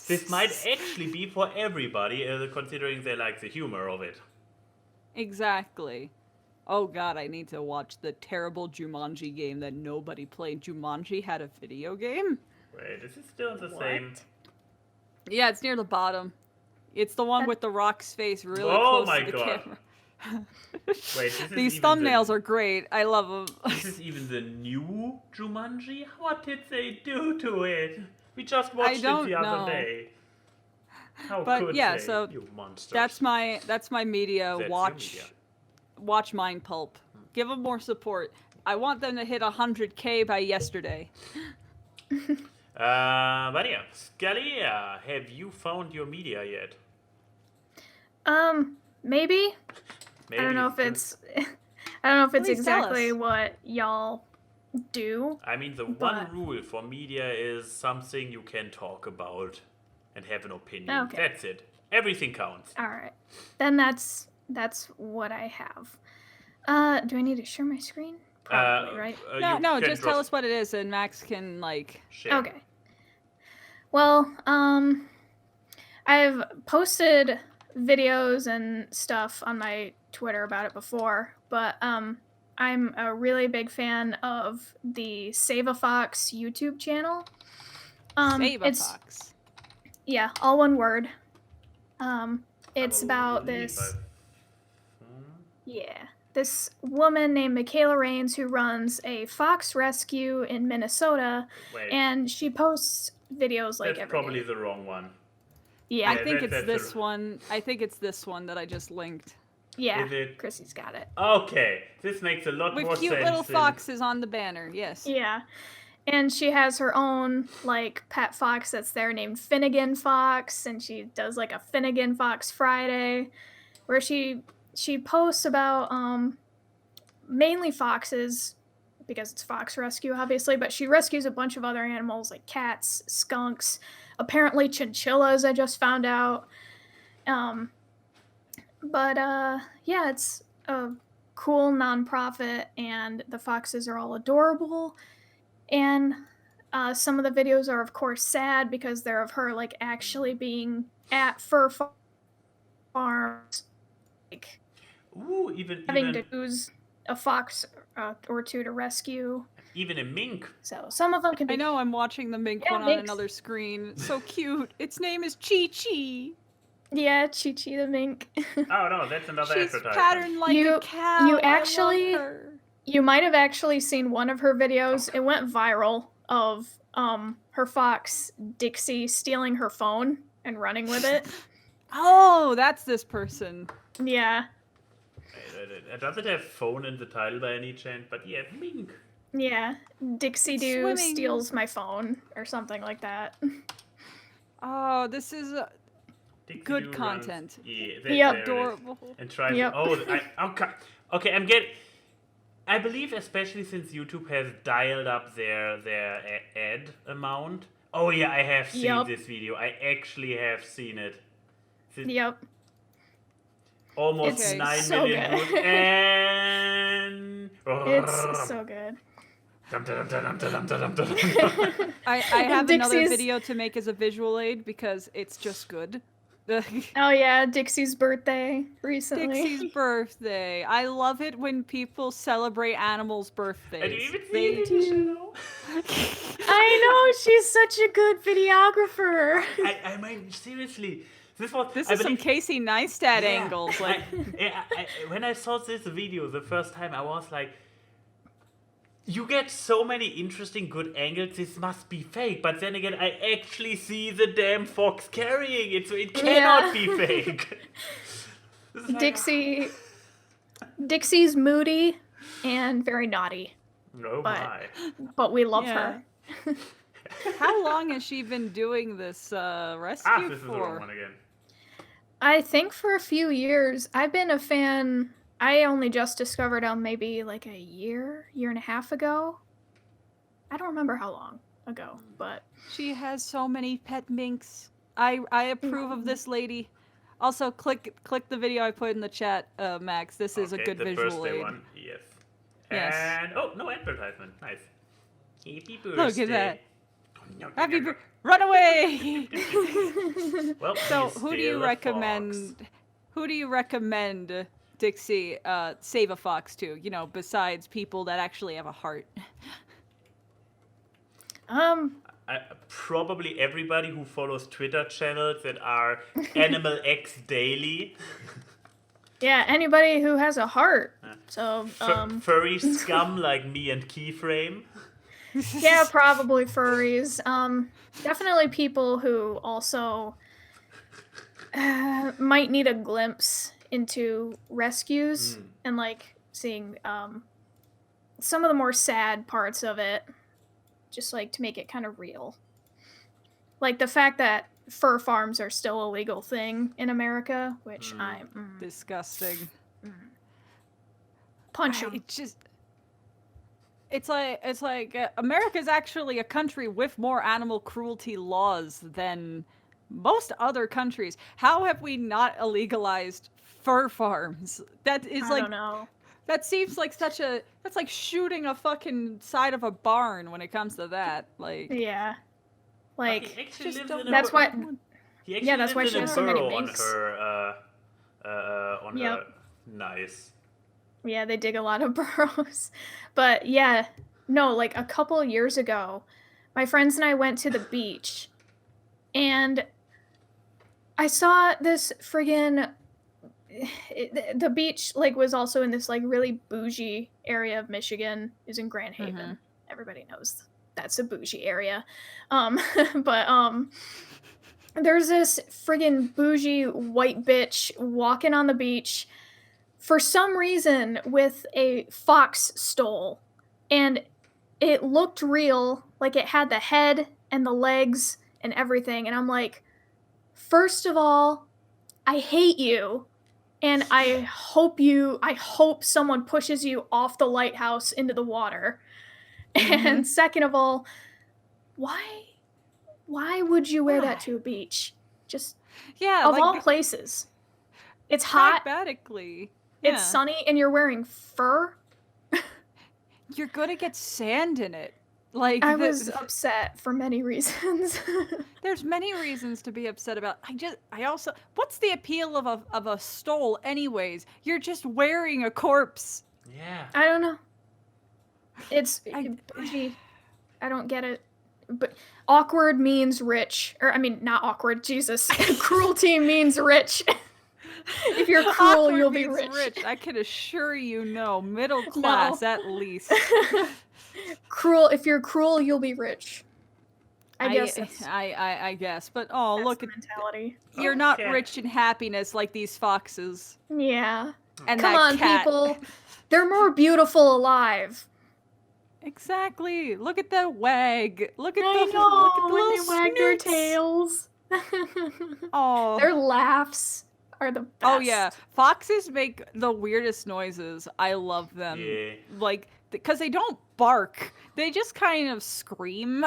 This might actually be for everybody, considering they like the humor of it. Exactly. Oh god, I need to watch the terrible Jumanji game that nobody played. Jumanji had a video game? Wait, is it still the What? same? Yeah, it's near the bottom. It's the one with the rock's face really Oh close my to the God. camera. Wait, this is These even thumbnails are great. I love them. This is even the new Jumanji? What did they do to it? We just watched it don't the other know. day. How But could yeah, they, so you monsters? That's my media. That's your Watch media. watch Mind Pulp. Give them more support. I want them to hit 100K by yesterday. But yeah, Skaleigha, have you found your media yet? Maybe. Maybe I don't know if it's Please tell exactly us. what y'all do. I mean, the one but- rule for media is something you can talk about and have an opinion. Okay. That's it. Everything counts. All right. Then that's what I have. Do I need to share my screen? Probably, right? No, you can just tell drop- us what it is, and Max can share. Okay. Well, I've posted videos and stuff on my Twitter about it before, but I'm a really big fan of the SaveAFox YouTube channel. It's SaveAFox. yeah, all one word. It's I about believe this. I've- Yeah. This woman named Michaela Rains who runs a fox rescue in Minnesota, Wait, and she posts videos like that's every probably day. the wrong one. Yeah, I think it's that's this a- one. I think it's this one that I just linked. yeah. Is it- Chrissy's got it. Okay, this makes a lot more With cute sense. little than- foxes on the banner. Yes. Yeah. And she has her own like pet fox that's there named Finnegan Fox, and she does like a Finnegan Fox Friday where she posts about mainly foxes because it's fox rescue obviously, but she rescues a bunch of other animals like cats, skunks, apparently chinchillas I just found out. Yeah, it's a cool nonprofit and the foxes are all adorable. And some of the videos are, of course, sad because they're of her like actually being at fur farms, like Ooh, even having to use a fox or two to rescue. even a mink. So some of them can be. I know I'm watching the mink Yeah, one on minks. another screen. It's so cute. Its name is Chi Chi. Yeah, Chi Chi the mink. Oh no, that's another She's advertisement. patterned like a You- cow. you I love actually- her. You might have actually seen one of her videos. It went viral of her fox Dixie stealing her phone and running with it. Oh, that's this person. Yeah. Does it have phone in the title by any chance? But yeah, mink. Yeah. Dixie Doo Swimming. steals my phone or something like that. Oh, this is Dixie good Doo content. Runs, yeah, Yep. there it is. Adorable. And tries. Yep. Okay, I'm getting. I believe, especially since YouTube has dialed up their ad amount. Oh yeah, I have seen this video. I actually have seen it. Yep. Almost It's 9 so million good. views, and It's so good. I have another Dixie's- video to make as a visual aid because it's just good. Oh yeah, Dixie's birthday recently. Dixie's birthday. I love it when people celebrate animals' birthdays. I didn't even see it in the show. I know, she's such a good videographer. I mean, seriously, this was. This I is some believe- Casey Neistat Yeah. angles. Like, When I saw this video the first time, I was like, you get so many interesting good angles, this must be fake. But then again, I actually see the damn fox carrying it, so it cannot be fake. This is like, Dixie's moody and very naughty, oh my. but we love Yeah. her. how long has she been doing this rescue This is the wrong for? one again. I think for a few years. I've been a fan. I only just discovered them maybe like a year and a half ago. I don't remember how long ago, but She has so many pet minks. I approve of this lady. Also, click the video I put in the chat, Max. This is a good the visual birthday aid. one, yes. Yes. And, oh, no advertisement, nice. Happy birthday. Look at that. No, Happy never. run away! Well, So, he's who do you still a recommend? fox. Who do you recommend, Dixie? SaveAFox to? You know, besides people that actually have a heart. Probably everybody who follows Twitter channels that are Animal X Daily. yeah, anybody who has a heart. So Furry scum like me and Keyframe. yeah, probably furries. Definitely people who also might need a glimpse into rescues and like seeing some of the more sad parts of it, just like to make it kind of real. Like the fact that fur farms are still a legal thing in America, which I'm Disgusting. punch 'em. It just. It's like America's actually a country with more animal cruelty laws than most other countries. How have we not illegalized fur farms? That is I like don't know. that seems like that's like shooting a fucking side of a barn when it comes to that. Like Yeah, like He actually just lives don't- in a that's bur- what. He actually Yeah, that's why lives she in a has so many burrow on minks. her. On Yep. her. Nice. Yeah, they dig a lot of burrows. But yeah, no, like a couple of years ago, my friends and I went to the beach and I saw this friggin' the beach like was also in this like really bougie area of Michigan, is in Grand Haven. Everybody knows that's a bougie area. But there's this friggin' bougie white bitch walking on the beach for some reason with a fox stole, and it looked real, like it had the head and the legs and everything, and I'm like, first of all, I hate you, and I hope someone pushes you off the lighthouse into the water. And second of all, why would you wear that to a beach? Just yeah, of like all places. It's hot, pragmatically. it's sunny, and you're wearing fur. You're gonna get sand in it. Like I was upset for many reasons. there's many reasons to be upset about. I also what's the appeal of a stole anyways? You're just wearing a corpse. Yeah. I don't know. It's bougie. I don't get it. But awkward means rich. Or I mean not awkward, Jesus. Cruelty means rich. If you're cruel, Awkward you'll be means rich. I can assure you, no, middle class at least. Cruel. If you're cruel, you'll be rich. I guess that's, I guess, but oh, that's look the at mentality. you're not Okay. rich in happiness like these foxes Yeah. and Come that on, cat. people. They're more beautiful alive. Exactly. Look at the wag. Look at I the know. look at the When little they wag their snoots. tails. Oh, Their laughs. are the best. Oh yeah, foxes make the weirdest noises. I love them. Yeah. Like because they don't bark. They just kind of scream.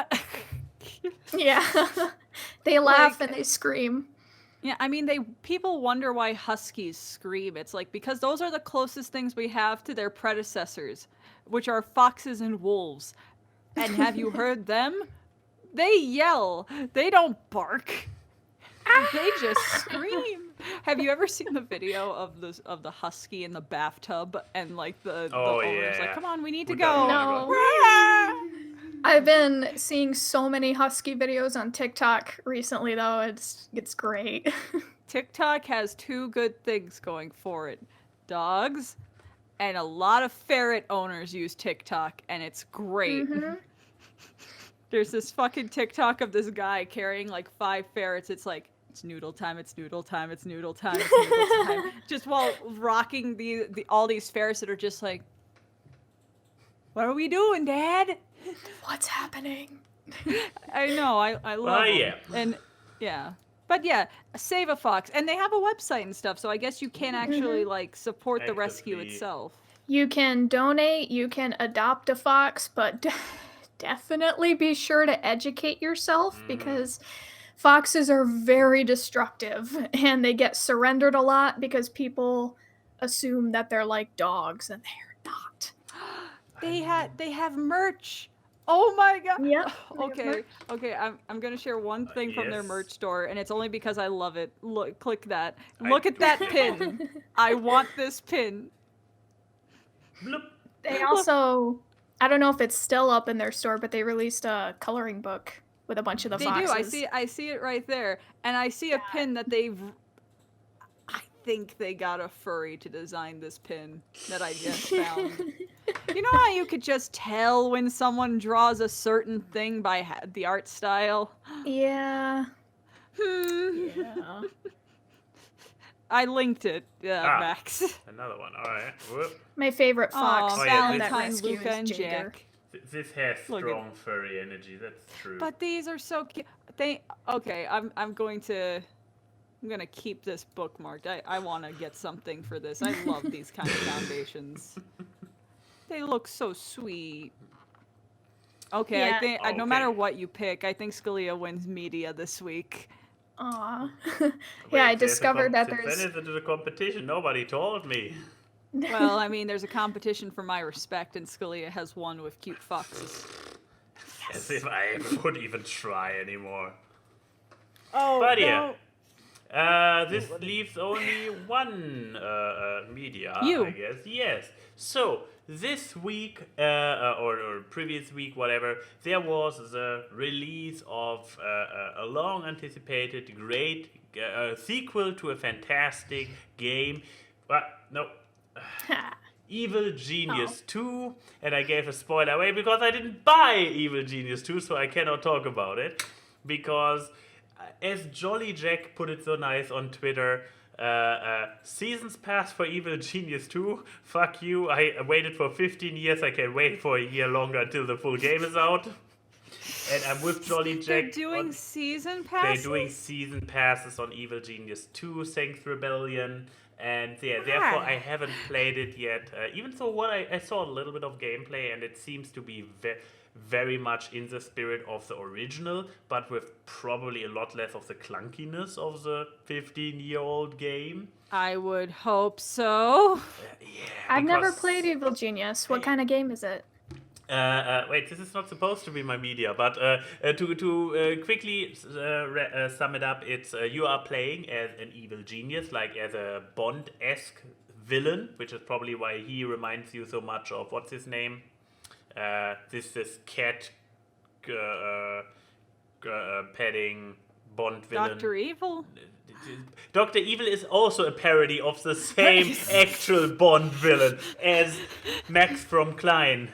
Yeah. They laugh Like- and they scream. Yeah, I mean people wonder why huskies scream. It's like because those are the closest things we have to their predecessors, which are foxes and wolves. And have you heard them? They yell. They don't bark. They just scream. Have you ever seen the video of the husky in the bathtub and like the owner's like, "Come on, we need to go." No. I've been seeing so many husky videos on TikTok recently, though. It's great. TikTok has two good things going for it. Dogs and a lot of ferret owners use TikTok and it's great. Mhm. There's this fucking TikTok of this guy carrying like 5 ferrets. It's like, it's noodle time, it's noodle time, it's noodle time, it's noodle time. Just while rocking all these ferrets that are just like, what are we doing, Dad? What's happening? I know, I love them. yeah. And yeah. But yeah, SaveAFox. And they have a website and stuff, so I guess you can actually like support the rescue Actively. itself. You can donate, you can adopt a fox, but definitely be sure to educate yourself because foxes are very destructive and they get surrendered a lot because people assume that they're like dogs and they're not. They have merch. Oh my god. Yep. Okay. I'm gonna share one thing from their yes. merch store, and it's only because I love it. Look, click that. I Look at do. that pin. I want this pin. Bloop. They also, I don't know if it's still up in their store, but they released a coloring book with a bunch of the They foxes. do. I see it right there, and I see a pin that they've. I think they got a furry to design this pin that I just found. You know how you could just tell when someone draws a certain thing by the art style? Yeah. Yeah. I linked it, Max. Another one. All right. Whoop. My favorite fox Aw, Oh, yeah, that Valentine, rescue Luca, is and Jager. Jack. This has Look at- strong furry energy. That's true. But these are so cute. I'm gonna keep this bookmarked. I want to get something for this. I love these kind of foundations. They look so sweet. Okay, Yeah. I think no Okay. matter what you pick, I think Skaleigha wins media this week. Aw. Wait, Yeah, I there's a discovered that since there's. when is it a competition? Nobody told me. Well, I mean, there's a competition for my respect, and Skaleigha has won with cute foxes. As if I would even try anymore. Oh, But yeah. This leaves only one media, You. I guess. Yes. So, this week, or previous week, whatever, there was the release of a long anticipated, great sequel to a fantastic game. Well, no. Evil Genius 2, and I gave a spoiler away because I didn't buy Evil Genius 2, so I cannot talk about it. Because, as Jolly Jack put it so nice on Twitter, seasons pass for Evil Genius 2. Fuck you, I waited for 15 years, I can wait for a year longer until the full game is out. And I'm with Jolly Jack. They're doing on- season They're passes. doing season passes on Evil Genius 2, Saints Rebellion, and yeah, therefore I haven't played it yet. Even though I saw a little bit of gameplay, and it seems to be very much in the spirit of the original, but with probably a lot less of the clunkiness of the 15-year-old game. I would hope so. Yeah, I've never because- played Evil Genius. What kind of game is it? wait, this is not supposed to be my media, but to quickly sum it up, it's you are playing as an evil genius, like as a Bond-esque villain, which is probably why he reminds you so much of what's his name? This cat petting Bond villain. Dr. Evil? Dr. Evil is also a parody of the same actual Bond villain as Max from Klein,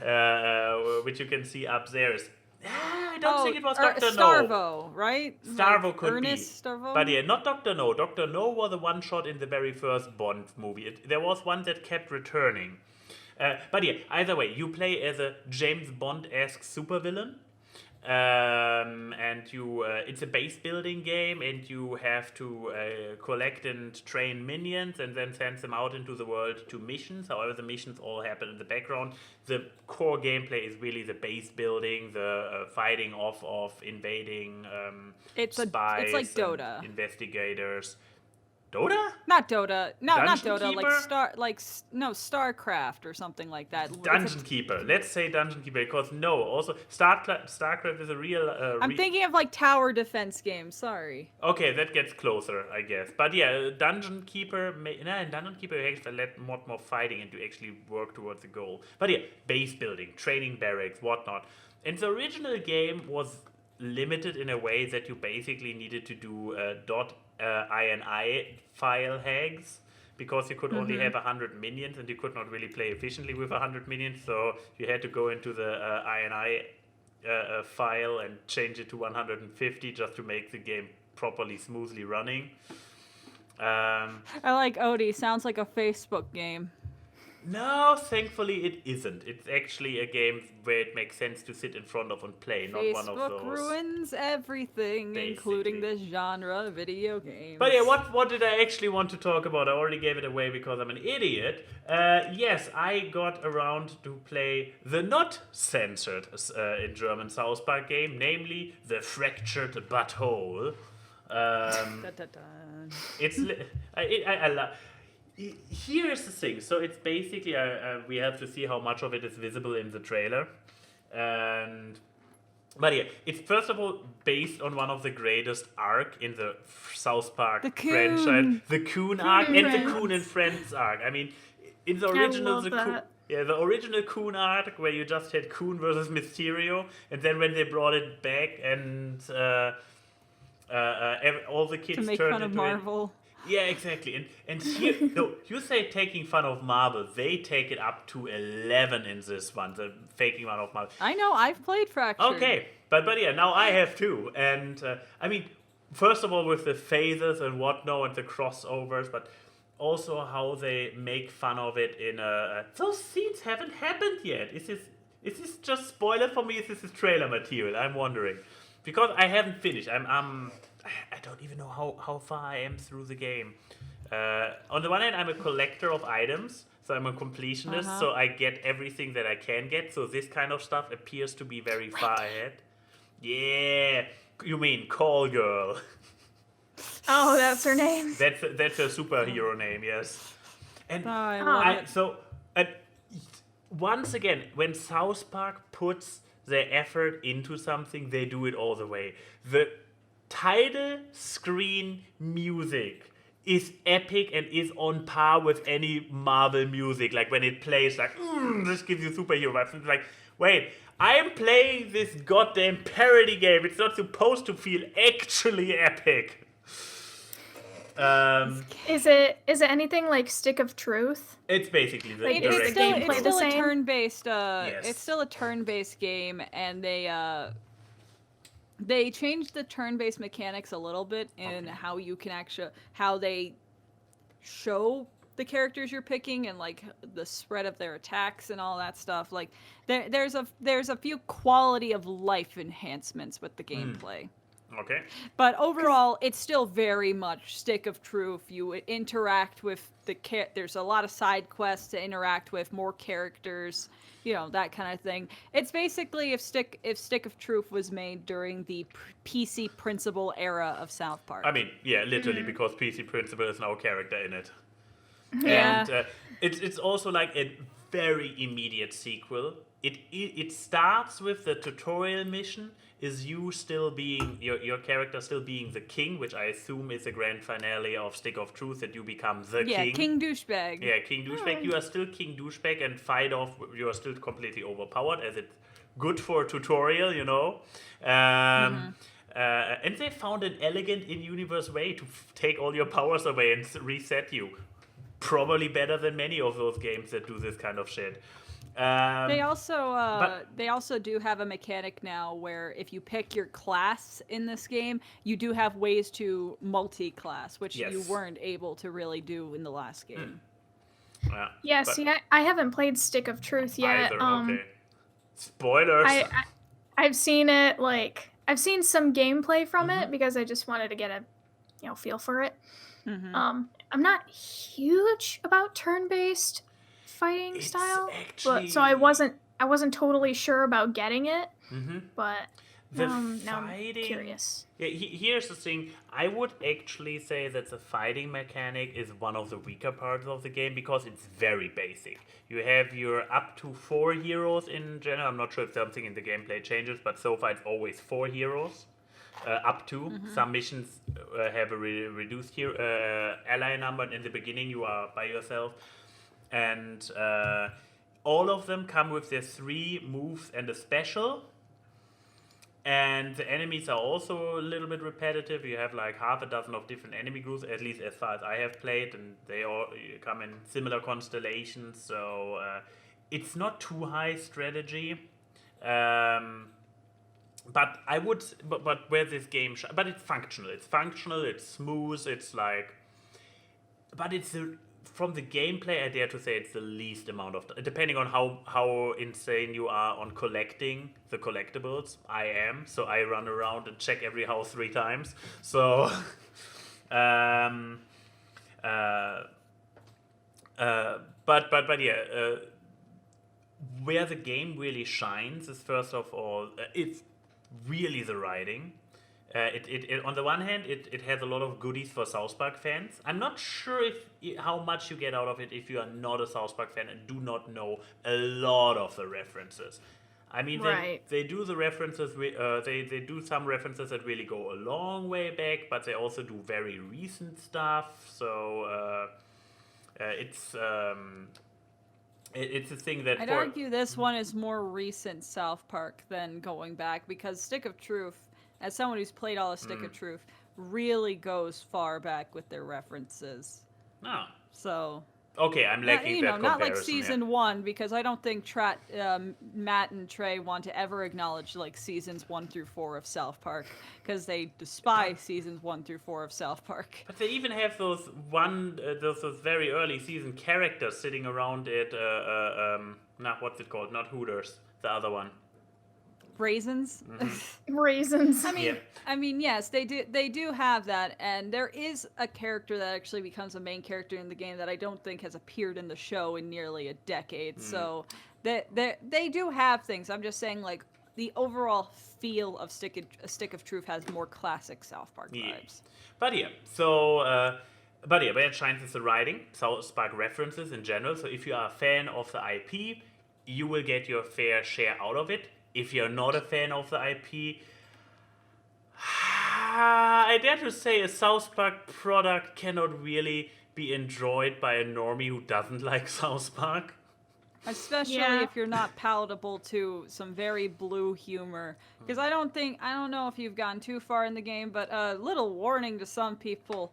which you can see up there. I don't think it was Dr. No. Starvo, right? Starvo Like could Ernest be. Starvo? But yeah, not Dr. No. Dr. No was a one-shot in the very first Bond movie. There was one that kept returning. But yeah, either way, you play as a James Bond-esque supervillain. and you it's a base building game, and you have to collect and train minions and then send them out into the world to missions. However, the missions all happen in the background. The core gameplay is really the base building, the fighting off of invading It's spies like and Dota. investigators. Dota? Not Dota. No, not Dungeon Dota. Keeper? StarCraft or something like that. Dungeon Keeper. Let's say Dungeon Keeper, because also StarCraft is a real. I'm thinking of like tower defense games. Sorry. Okay, that gets closer, I guess. But yeah, Dungeon Keeper. In Dungeon Keeper, you actually let more fighting and you actually work towards a goal. But yeah, base building, training barracks, whatnot. And the original game was limited in a way that you basically needed to do .ini file hags, because you could only have 100 minions and you could not really play efficiently with 100 minions, so you had to go into the ini file and change it to 150 just to make the game properly smoothly running. I like Odie. Sounds like a Facebook game. No, thankfully it isn't. It's actually a game where it makes sense to sit in front of and play, not one of Facebook those. ruins everything, including this genre, video games. But yeah, what did I actually want to talk about? I already gave it away because I'm an idiot. Yes, I got around to play the not censored in German South Park game, namely The Fractured Butthole. It's I love. Here's the thing. So it's basically we have to see how much of it is visible in the trailer, but yeah, it's first of all based on one of the greatest arc in the South Park franchise, the Coon arc, and the Coon and Friends arc. I mean, in the original, the original Coon arc where you just had Coon versus Mysterio, and then when they brought it back and all the kids to make turned fun of into Marvel. Yeah, exactly. And here, no, you say taking fun of Marvel. They take it up to 11 in this one, the faking fun of Marvel. I know, I've played Fractured. Okay, but yeah, now I have too. And I mean, first of all, with the phases and whatnot and the crossovers, but also how they make fun of it in those scenes haven't happened yet. Is this just spoiler for me? Is this trailer material? I'm wondering. Because I haven't finished. I don't even know how far I am through the game. On the one hand, I'm a collector of items, so I'm a completionist, so I get everything that I can get. So this kind of stuff appears to be very far ahead. Yeah, you mean Call Girl? Oh, that's her name. That's her superhero name, yes. And I love it. So once again, when South Park puts their effort into something, they do it all the way. The title screen music is epic and is on par with any Marvel music. Like when it plays, like this gives you superhero vibes. It's like, wait, I'm playing this goddamn parody game. It's not supposed to feel actually epic. Is it anything like Stick of Truth? It's basically the Like, direct. is the gameplay It's the still a same? turn-based. Yes. It's still a turn-based game, and they changed the turn-based mechanics a little bit in how you can how they show the characters you're picking and like the spread of their attacks and all that stuff. Like there's a few quality of life enhancements with the gameplay. Okay. But overall, it's still very much Stick of Truth. You interact with there's a lot of side quests to interact with, more characters, that kind of thing. It's basically if Stick of Truth was made during the PC Principal era of South Park. I mean, yeah, literally, because PC Principal is now a character in it. Yeah. And it's also like a very immediate sequel. It starts with the tutorial mission. Is you still being your character still being the king, which I assume is the grand finale of Stick of Truth, that you become the king. Yeah, King Douchebag. Yeah, King Douchebag. You are still King Douchebag and fight off. You are still completely overpowered, as it's good for a tutorial, And they found an elegant in-universe way to take all your powers away and reset you. Probably better than many of those games that do this kind of shit. They also do have a mechanic now where if you pick your class in this game, you do have ways to multi-class, which you weren't able to really do in the last game. See, I haven't played Stick of Truth yet. Either, okay. Spoilers. I've seen it, like, I've seen some gameplay from it because I just wanted to get a, feel for it. Mm-hmm. I'm not huge about turn-based fighting It's style, actually... so I wasn't totally sure about getting it, but The now I'm fighting... curious. Yeah, here's the thing. I would actually say that the fighting mechanic is one of the weaker parts of the game because it's very basic. You have your up to 4 heroes in general. I'm not sure if something in the gameplay changes, but so far it's always 4 heroes. Up to. Some missions have a reduced ally number, and in the beginning you are by yourself. And all of them come with their 3 moves and a special. And the enemies are also a little bit repetitive. You have like half a dozen of different enemy groups, at least as far as I have played, and they all come in similar constellations. So it's not too high strategy. But I would, but where this game, but it's functional. It's functional. It's smooth. It's like, but it's from the gameplay, I dare to say it's the least amount of, depending on how insane you are on collecting the collectibles. I am, so I run around and check every house 3 times. So, but yeah, where the game really shines is first of all, it's really the writing. It on the one hand, it has a lot of goodies for South Park fans. I'm not sure how much you get out of it if you are not a South Park fan and do not know a lot of the references. I mean, they do the references. They do some references that really go a long way back, but they also do very recent stuff. So it's a thing that I'd argue this one is more recent South Park than going back, because Stick of Truth, as someone who's played all of Stick of Truth, really goes far back with their references. Oh. So... Okay, I'm lacking that comparison. Not like season 1, because I don't think Matt and Trey want to ever acknowledge like seasons 1 through 4 of South Park, because they despise seasons 1 through 4 of South Park. But they even have those very early season characters sitting around at what's it called? Not Hooters, the other one. Raisins. Raisins. I mean, yes, they do have that, and there is a character that actually becomes a main character in the game that I don't think has appeared in the show in nearly a decade. So they do have things. I'm just saying, like, the overall feel of Stick of Truth has more classic South Park vibes. But yeah, where it shines is the writing, South Park references in general. So if you are a fan of the IP, you will get your fair share out of it. If you're not a fan of the IP, I dare to say a South Park product cannot really be enjoyed by a normie who doesn't like South Park. Especially if you're not palatable to some very blue humor. Because I don't know if you've gone too far in the game, but a little warning to some people.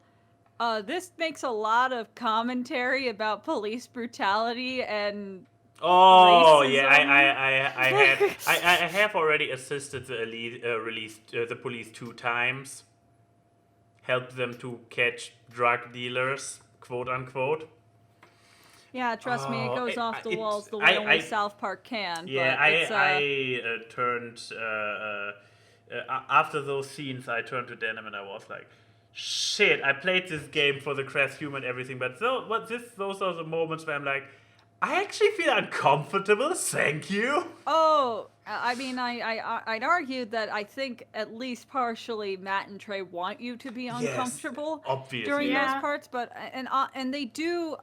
This makes a lot of commentary about police brutality and... Oh racism. yeah, I have already assisted the police 2 times, helped them to catch drug dealers, quote unquote. Yeah, trust me, it goes off the walls the way only South Park can. Yeah, but I turned after those scenes. I turned to Denim and I was like, shit! I played this game for the crass humor and everything, but those are the moments where I'm like, I actually feel uncomfortable, thank you. Oh, I mean, I'd argue that I think at least partially Matt and Trey want you to be uncomfortable during those parts, but and they do.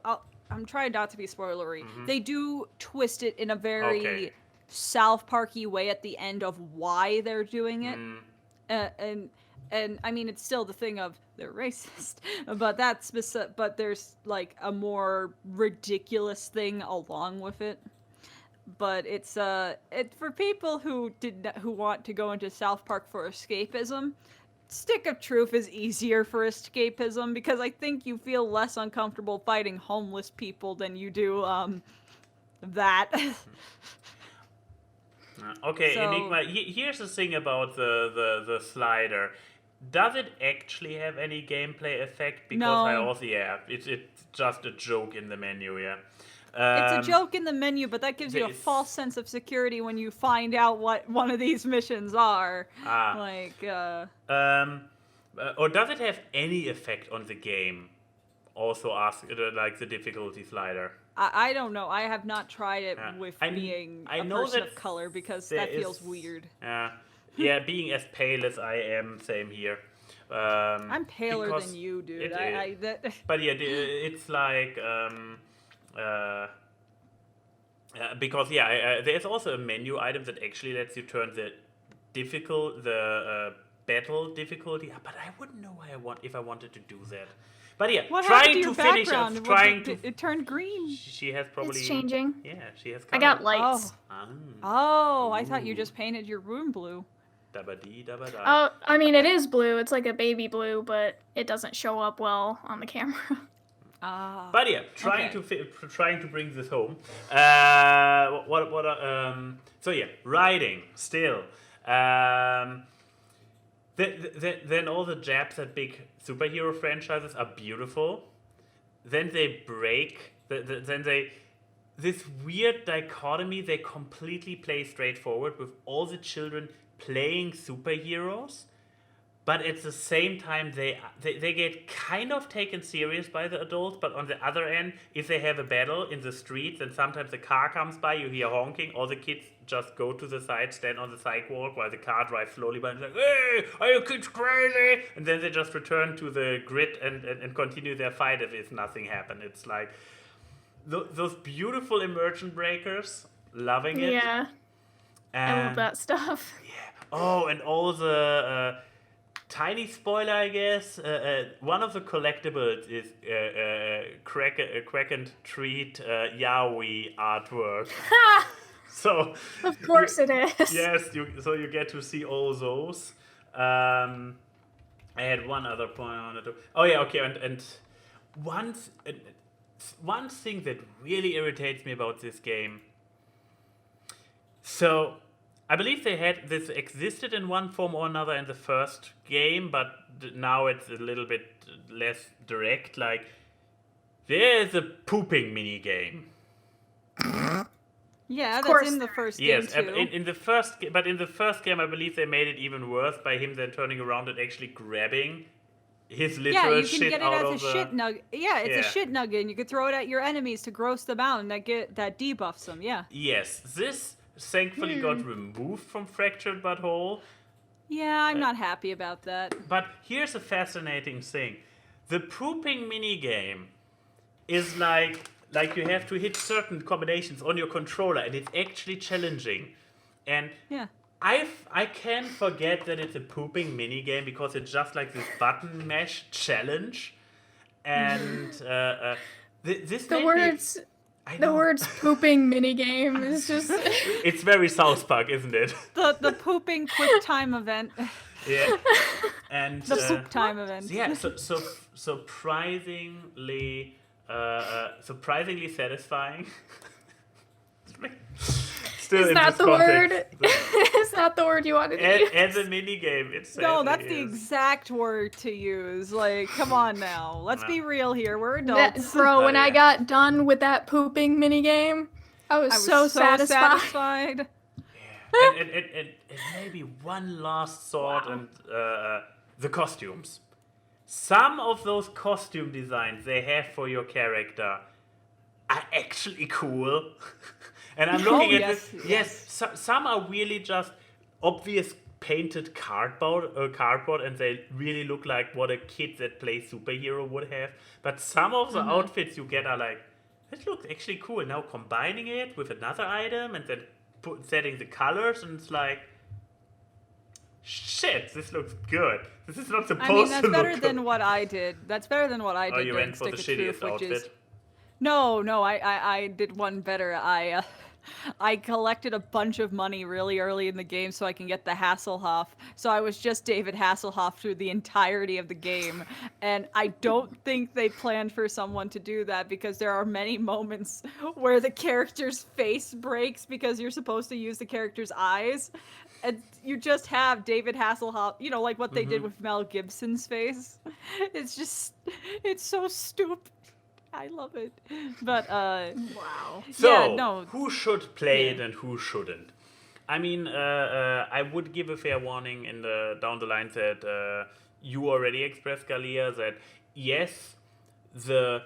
I'm trying not to be spoilery. They do twist it in a very South Parky way at the end of why they're doing it, and I mean, it's still the thing of they're racist, but that's but there's like a more ridiculous thing along with it. But it's for people who want to go into South Park for escapism. Stick of Truth is easier for escapism because I think you feel less uncomfortable fighting homeless people than you do that. Okay, so, Enigma. Here's the thing about the slider. Does it actually have any gameplay effect? Because no. it's just a joke in the menu, yeah. It's a joke in the menu, but that gives you a false sense of security when you find out what one of these missions are. Or does it have any effect on the game? Also ask like the difficulty slider. I don't know. I have not tried it with being a person of color because that feels weird. Yeah, being as pale as I am, same here. I'm paler than you, dude. But yeah, it's like because there's also a menu item that actually lets you turn the battle difficulty. But I wouldn't know if I wanted to do that. But yeah, what trying to finish it turned green. She has probably it's changing. Yeah, she has. I got lights. I thought you just painted your room blue. Oh, I mean it is blue. It's like a baby blue, but it doesn't show up well on the camera. But yeah, trying to bring this home. So yeah, writing still. Then all the jabs at big superhero franchises are beautiful. Then they break. This weird dichotomy. They completely play straightforward with all the children playing superheroes, but at the same time they get kind of taken serious by the adults. But on the other end, if they have a battle in the streets and sometimes a car comes by, you hear honking, all the kids just go to the side, stand on the sidewalk while the car drives slowly by and like, hey, are you kids crazy? And then they just return to the grid and continue their fight as if nothing happened. It's like those beautiful immersion breakers, loving it. Yeah, I love that stuff. Yeah. Oh, and all the tiny spoiler, I guess. One of the collectibles is Crack and Treat Yaoi artwork. So of course it is. Yes, so you get to see all those. I had one other point I wanted to. Oh yeah, okay, and one thing that really irritates me about this game. So I believe this existed in one form or another in the first game, but now it's a little bit less direct. Like, there's a pooping mini game. Yeah, that's in the first game too. Yes, in the first game, I believe they made it even worse by him then turning around and actually grabbing his literal shit out of the... Yeah, you can get it as a shit nugget. Yeah, it's a shit nugget, and you could throw it at your enemies to gross them out, and that debuffs them. Yeah. Yes, this thankfully got removed from Fractured But Whole. Yeah, I'm not happy about that. But here's a fascinating thing. The pooping minigame is like you have to hit certain combinations on your controller, and it's actually challenging. And I can't forget that it's a pooping minigame because it's just like this button mash challenge. And the words pooping minigame is just... It's very South Park, isn't it? The pooping quick time event. Yeah. And the poop time event. Yeah, so surprisingly satisfying. Still is that the word? Is that the word you wanted to use? As a minigame, it's no, that's the exact word to use. Like, come on now. Let's be real here. We're adults. When I got done with that pooping minigame, I was so satisfied. Yeah. And maybe one last thought, and the costumes. Some of those costume designs they have for your character are actually cool. And I'm looking at this. Yes, some are really just obvious painted cardboard, and they really look like what a kid that plays superhero would have. But some of the outfits you get are like, this looks actually cool. Now combining it with another item and then setting the colors, and it's like, shit, this looks good. This is not supposed to look good. That's better than what I did. That's better than what I did. Oh, you went for the shittiest outfit? No, I did one better. I collected a bunch of money really early in the game so I can get the Hasselhoff. So I was just David Hasselhoff through the entirety of the game. And I don't think they planned for someone to do that, because there are many moments where the character's face breaks because you're supposed to use the character's eyes. And you just have David Hasselhoff, like what they did with Mel Gibson's face. It's so stupid. I love it. But Wow. So, yeah, no. who should play Yeah. it and who shouldn't? I mean, I would give a fair warning down the line that you already expressed, Skaleigha, that yes, the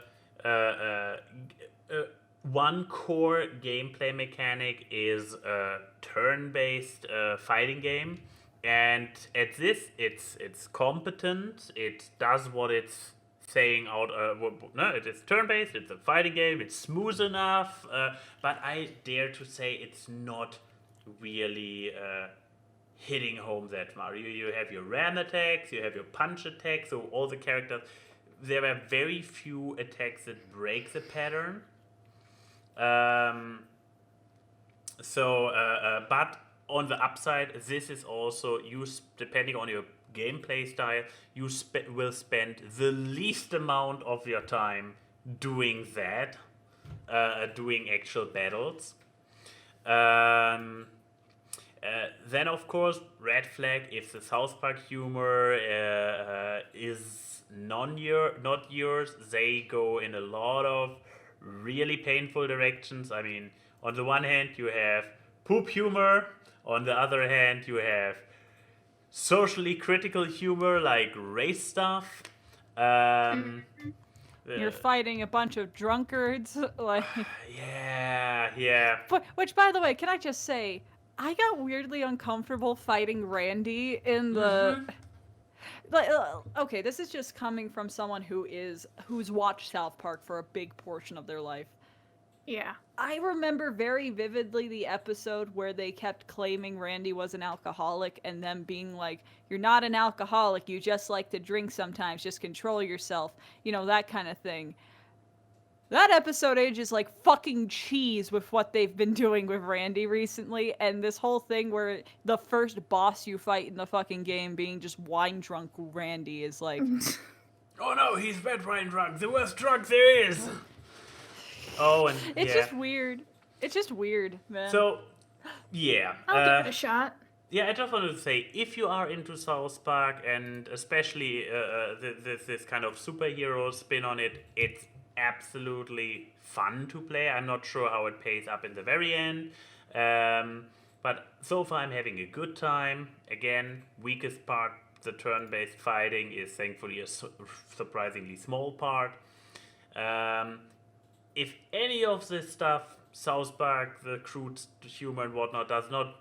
one core gameplay mechanic is a turn-based fighting game, and at this, it's competent. It does what it's saying out. No, it is turn-based. It's a fighting game. It's smooth enough, but I dare to say it's not really hitting home that much. You have your ram attacks, you have your punch attacks, so all the characters. There are very few attacks that break the pattern. But on the upside, this is also depending on your gameplay style, you will spend the least amount of your time doing that, doing actual battles. Then, of course, red flag if the South Park humor is not yours. They go in a lot of really painful directions. I mean, on the one hand, you have poop humor. On the other hand, you have socially critical humor like race stuff. You're fighting a bunch of drunkards, like. Yeah. Which, by the way, can I just say, I got weirdly uncomfortable fighting Randy in the. Like, okay, this is just coming from someone who's watched South Park for a big portion of their life. Yeah. I remember very vividly the episode where they kept claiming Randy was an alcoholic and them being like, "You're not an alcoholic, you just like to drink sometimes, just control yourself," that kind of thing. That episode ages like fucking cheese with what they've been doing with Randy recently, and this whole thing where the first boss you fight in the fucking game being just wine drunk Randy is like... Oh no, he's red wine drunk, the worst drunk there is! Oh, and It's just weird. It's just weird, man. So, yeah. I'll give it a shot. Yeah, I just wanted to say, if you are into South Park, and especially this kind of superhero spin on it, it's absolutely fun to play. I'm not sure how it pays up in the very end, but so far I'm having a good time. Again, weakest part, the turn-based fighting, is thankfully a surprisingly small part. If any of this stuff, South Park, the crude humor and whatnot, does not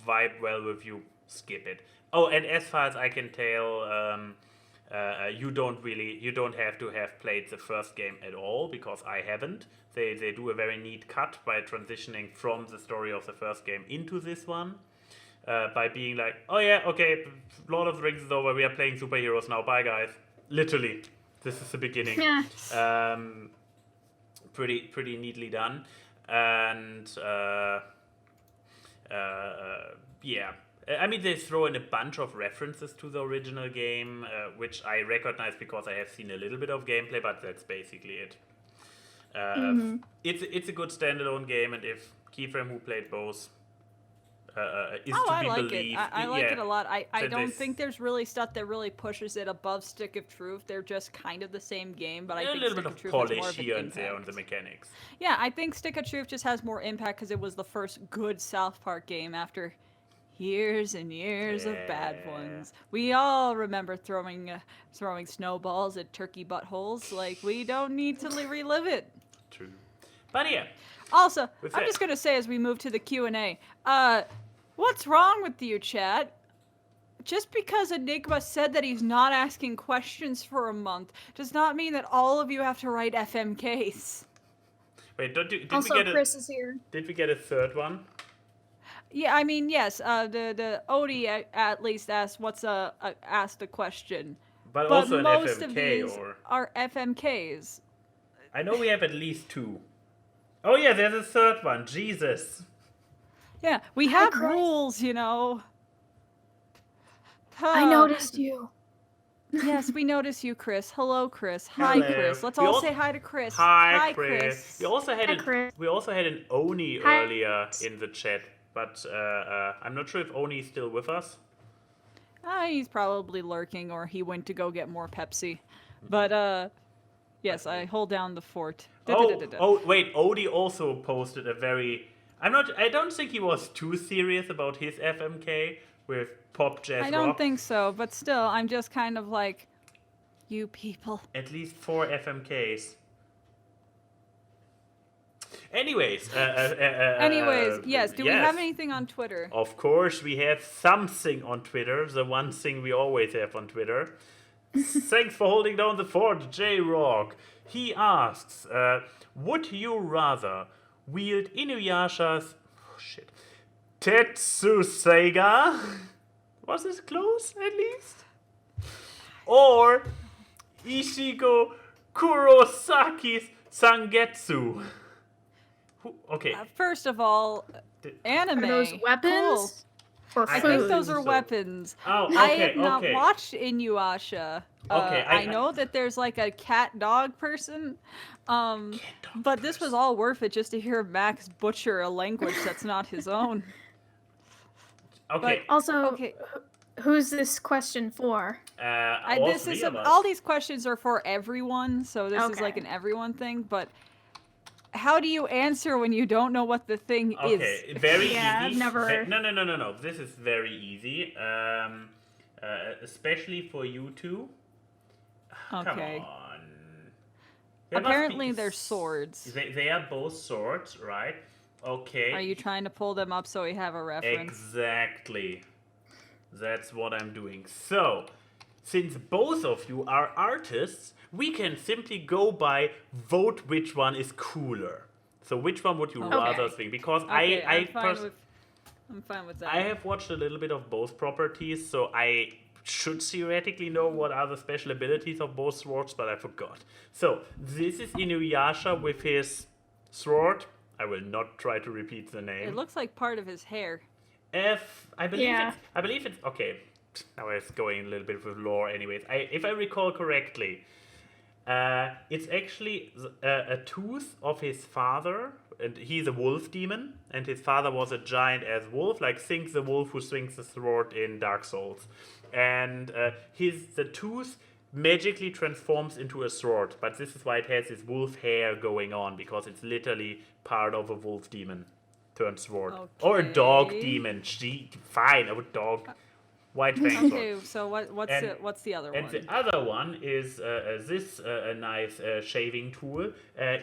vibe well with you, skip it. Oh, and as far as I can tell, you don't have to have played the first game at all, because I haven't. They do a very neat cut by transitioning from the story of the first game into this one, by being like, oh yeah, okay, Lord of the Rings is over, we are playing superheroes now, bye guys. Literally, this is the beginning. Yeah. Pretty neatly done, and yeah. I mean, they throw in a bunch of references to the original game, which I recognize because I have seen a little bit of gameplay, but that's basically it. It's a good standalone game, and if Keyframe, who played both, is to I be like believed, it. I like it a lot. I then don't think there's really stuff that really pushes it above Stick of Truth. They're just kind of the same game, but I a think little Stick bit of of Truth has more polish of an here and there on impact. the mechanics. Yeah, I think Stick of Truth just has more impact because it was the first good South Park game after years and years of bad ones. We all remember throwing snowballs at turkey buttholes. Like, we don't need to relive it. True. But yeah. Also, With I'm that- just gonna say as we move to the Q&A, what's wrong with you, chat? Just because Enigma said that he's not asking questions for a month does not mean that all of you have to write FMKs. Wait, did Also, we get Chris is here. Did we get a third one? Yeah, I mean, yes. The Odie at least asked asked a question, But but also an most of FMK, these or are FMKs. I know we have at least two. Oh yeah, there's a third one. Jesus. Yeah, we Hi, have Chris. rules, you know. I noticed you. Yes, we notice you, Chris. Hello, Chris. Hi, Hello. Chris. Let's We all also- say hi to Chris. Hi, Chris. We also had Hi, Chris. an Oni Hi. earlier in the chat, but I'm not sure if Oni is still with us. He's probably lurking, or he went to go get more Pepsi. But Yes, I hold down the fort. Wait, Odie also posted a very... I don't think he was too serious about his FMK with pop jazz rock. I don't think so, but still, I'm just kind of like, you people. At least 4 FMKs. Anyways, yes. Do we have anything on Twitter? Of course, we have something on Twitter. The one thing we always have on Twitter. Thanks for holding down the fort, J-Rock. He asks, would you rather wield Inuyasha's Tetsuseiga? Was this close, at least? Or Ishigo Kurosaki's Sangetsu? Okay. First of all, anime. Are those weapons? Cool. Or I think those are weapons. Oh, okay, I have not watched Inuyasha. Okay, I know that there's like a cat-dog person. But this was all worth it just to hear Max butcher a language that's not his own. Okay. But also, who's this question for? All these questions are for everyone, so this is like an everyone thing, but how do you answer when you don't know what the thing is? Okay, very easy. I've never... No. This is very easy. Especially for you two. Okay. Come on. Apparently they're swords. They are both swords, right? Okay. Are you trying to pull them up so we have a reference? Exactly. That's what I'm doing. So, since both of you are artists, we can simply go by vote which one is cooler. So which one would you rather think? Because I'm fine with that. I have watched a little bit of both properties, so I should theoretically know what are the special abilities of both swords, but I forgot. So this is Inuyasha with his sword. I will not try to repeat the name. It looks like part of his hair. I believe it's okay. Now it's going a little bit with lore anyways. If I recall correctly, it's actually a tooth of his father, and he's a wolf demon, and his father was a giant ass wolf, like think the wolf who swings the sword in Dark Souls. And the tooth magically transforms into a sword, but this is why it has this wolf hair going on, because it's literally part of a wolf demon turned sword. Okay. Or a dog demon. Fine, a dog. White fang. Okay, so what's the other one? And the other one is this nice shaving tool.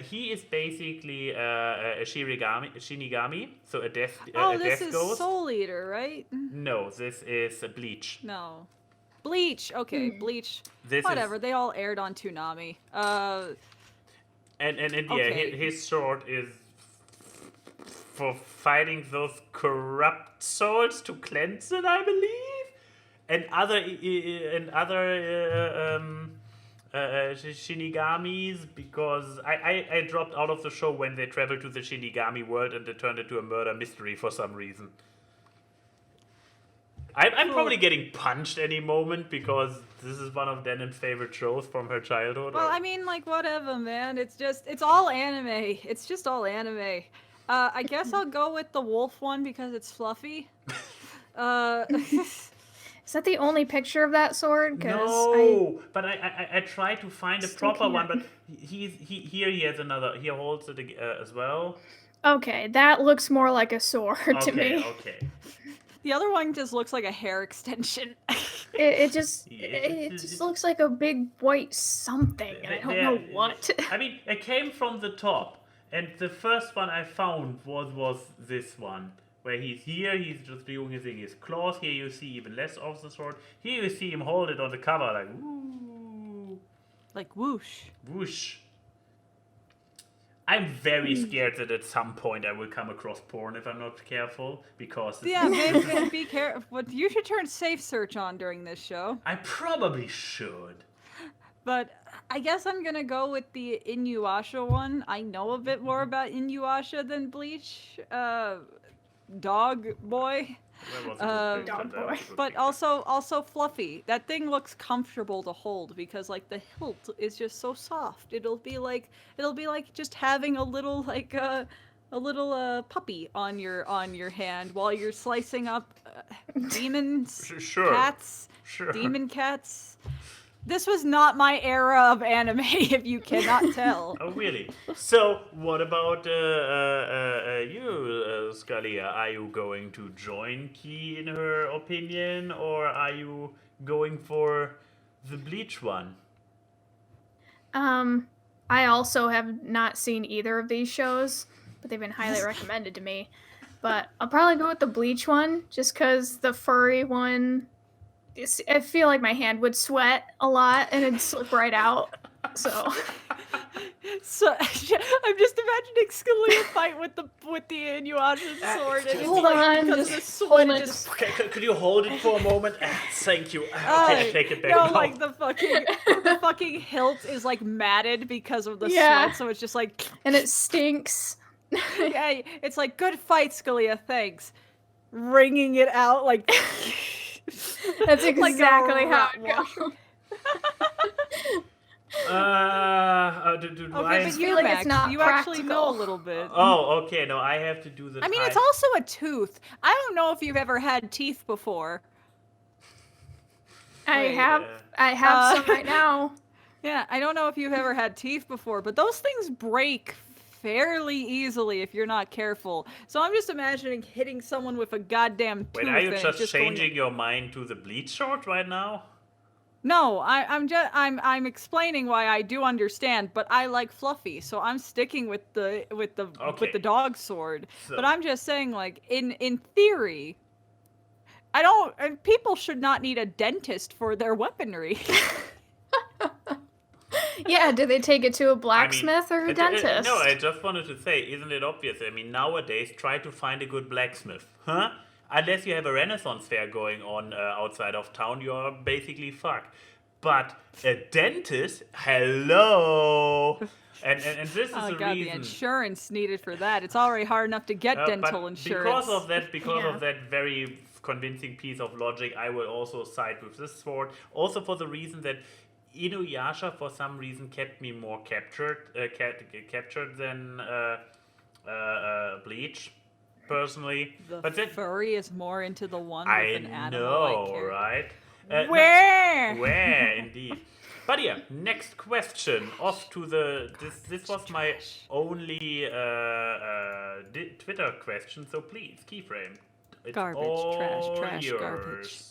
He is basically a Shinigami, so a death ghost. This is Soul Eater, right? No, this is Bleach. No. Bleach, okay, Bleach. Whatever, they all aired on Toonami. His sword is for fighting those corrupt souls to cleanse it, I believe, and other Shinigamis, because I dropped out of the show when they traveled to the Shinigami world and they turned it to a murder mystery for some reason. I'm probably getting punched any moment because this is one of Denim's favorite shows from her childhood. Well, I mean, like, whatever, man. It's all anime. It's just all anime. I guess I'll go with the wolf one because it's fluffy. Is that the only picture of that sword? But I tried to find a proper one, but he has another. He holds it as well. Okay, that looks more like a sword to me. Okay. The other one just looks like a hair extension. It just looks like a big white something, and I don't know what. I mean, it came from the top, and the first one I found was this one, where he's just doing his thing. His claws, here you see even less of the sword. Here you see him hold it on the cover, like woo. Like whoosh. Whoosh. I'm very scared that at some point I will come across porn if I'm not careful, because... be careful. But you should turn safe search on during this show. I probably should. But I guess I'm going to go with the Inuyasha one. I know a bit more about Inuyasha than Bleach. Dog boy. Dog boy. But also fluffy. That thing looks comfortable to hold because like the hilt is just so soft. It'll be like just having a little puppy on your hand while you're slicing up demons, cats, demon cats. This was not my era of anime, if you cannot tell. Oh, really? So, what about you, Skaleigha? Are you going to join Key in her opinion, or are you going for the Bleach one? I also have not seen either of these shows, but they've been highly recommended to me. But I'll probably go with the Bleach one, just because the furry one, I feel like my hand would sweat a lot and it'd slip right out. So So I'm just imagining Skaleigha fight with the Inuyasha sword, and it's hold like on, because just the hold sword it. just. Okay, could you hold it for a moment? Thank you. Okay, take it back No, now. like the fucking hilt is like matted because of the Yeah. sweat, so it's just like. and it stinks. Yeah, it's like good fight, Skaleigha. Thanks. Wringing it out like. That's like a exactly how rat it washer. goes. Do Okay, I... but feel you, like Max, it's not you actually know a practical. little bit. Oh, okay. No, I have to do the. I mean, it's time. also a tooth. I don't know if you've ever had teeth before. I Wait, have some right now. Yeah, I don't know if you've ever had teeth before, but those things break fairly easily if you're not careful. So I'm just imagining hitting someone with a goddamn tooth. Wait, are you and it just going- changing your mind to the Bleach short right now? No, I'm explaining why I do understand, but I like Fluffy, so I'm sticking with the Okay. dog sword. So- But I'm just saying, like in theory, people should not need a dentist for their weaponry. Yeah, do they take it to a blacksmith or a dentist? No, I just wanted to say, isn't it obvious? I mean, nowadays, try to find a good blacksmith, huh? Unless you have a Renaissance fair going on outside of town, you're basically fucked. But a dentist, hello. And this is Oh the god, the reason. insurance needed for that. It's already hard enough to get dental but insurance. because Yeah. of that very convincing piece of logic, I will also side with this sword. Also for the reason that Inuyasha, for some reason, kept me more captured than Bleach, personally. The but then furry is more into the one I with an animal know, character. right? No- Where? Where indeed. But yeah, next question. Off to the this was my only Twitter question. So please, Keyframe. It's Garbage, all trash, yours. garbage.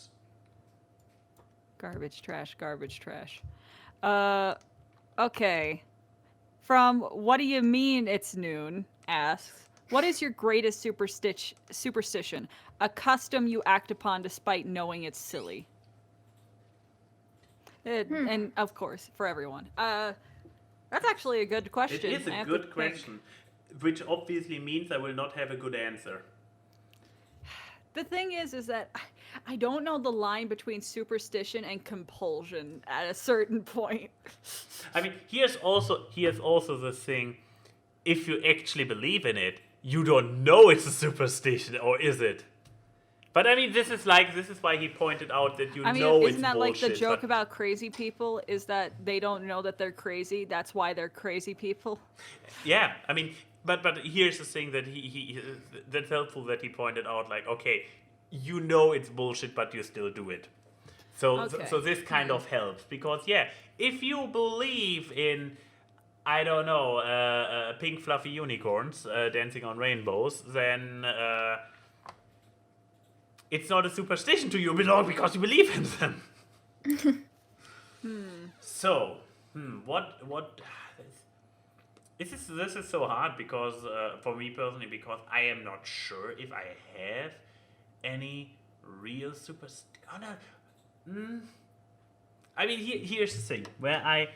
Garbage, trash. Okay. From What Do You Mean It's Noon asks, what is your greatest superstition? A custom you act upon despite knowing it's silly. And of course, for everyone. That's actually a good question. It is I a have to good think. question, which obviously means I will not have a good answer. The thing is that I don't know the line between superstition and compulsion at a certain point. I mean, here's also the thing. If you actually believe in it, you don't know it's a superstition, or is it? But I mean, this is why he pointed out that I mean, know it's isn't that bullshit. like the joke but- about crazy people? Is that they don't know that they're crazy? That's why they're crazy people. Yeah, I mean, but here's the thing that he that's helpful that he pointed out. Like, okay, you know it's bullshit, but you still do it. So Okay. so this kind of helps because yeah, if you believe in, I don't know, pink fluffy unicorns dancing on rainbows, then it's not a superstition to you because you believe in them. So, what? This is so hard because for me personally, because I am not sure if I have any real superstition. Oh no. I mean, here's the thing where I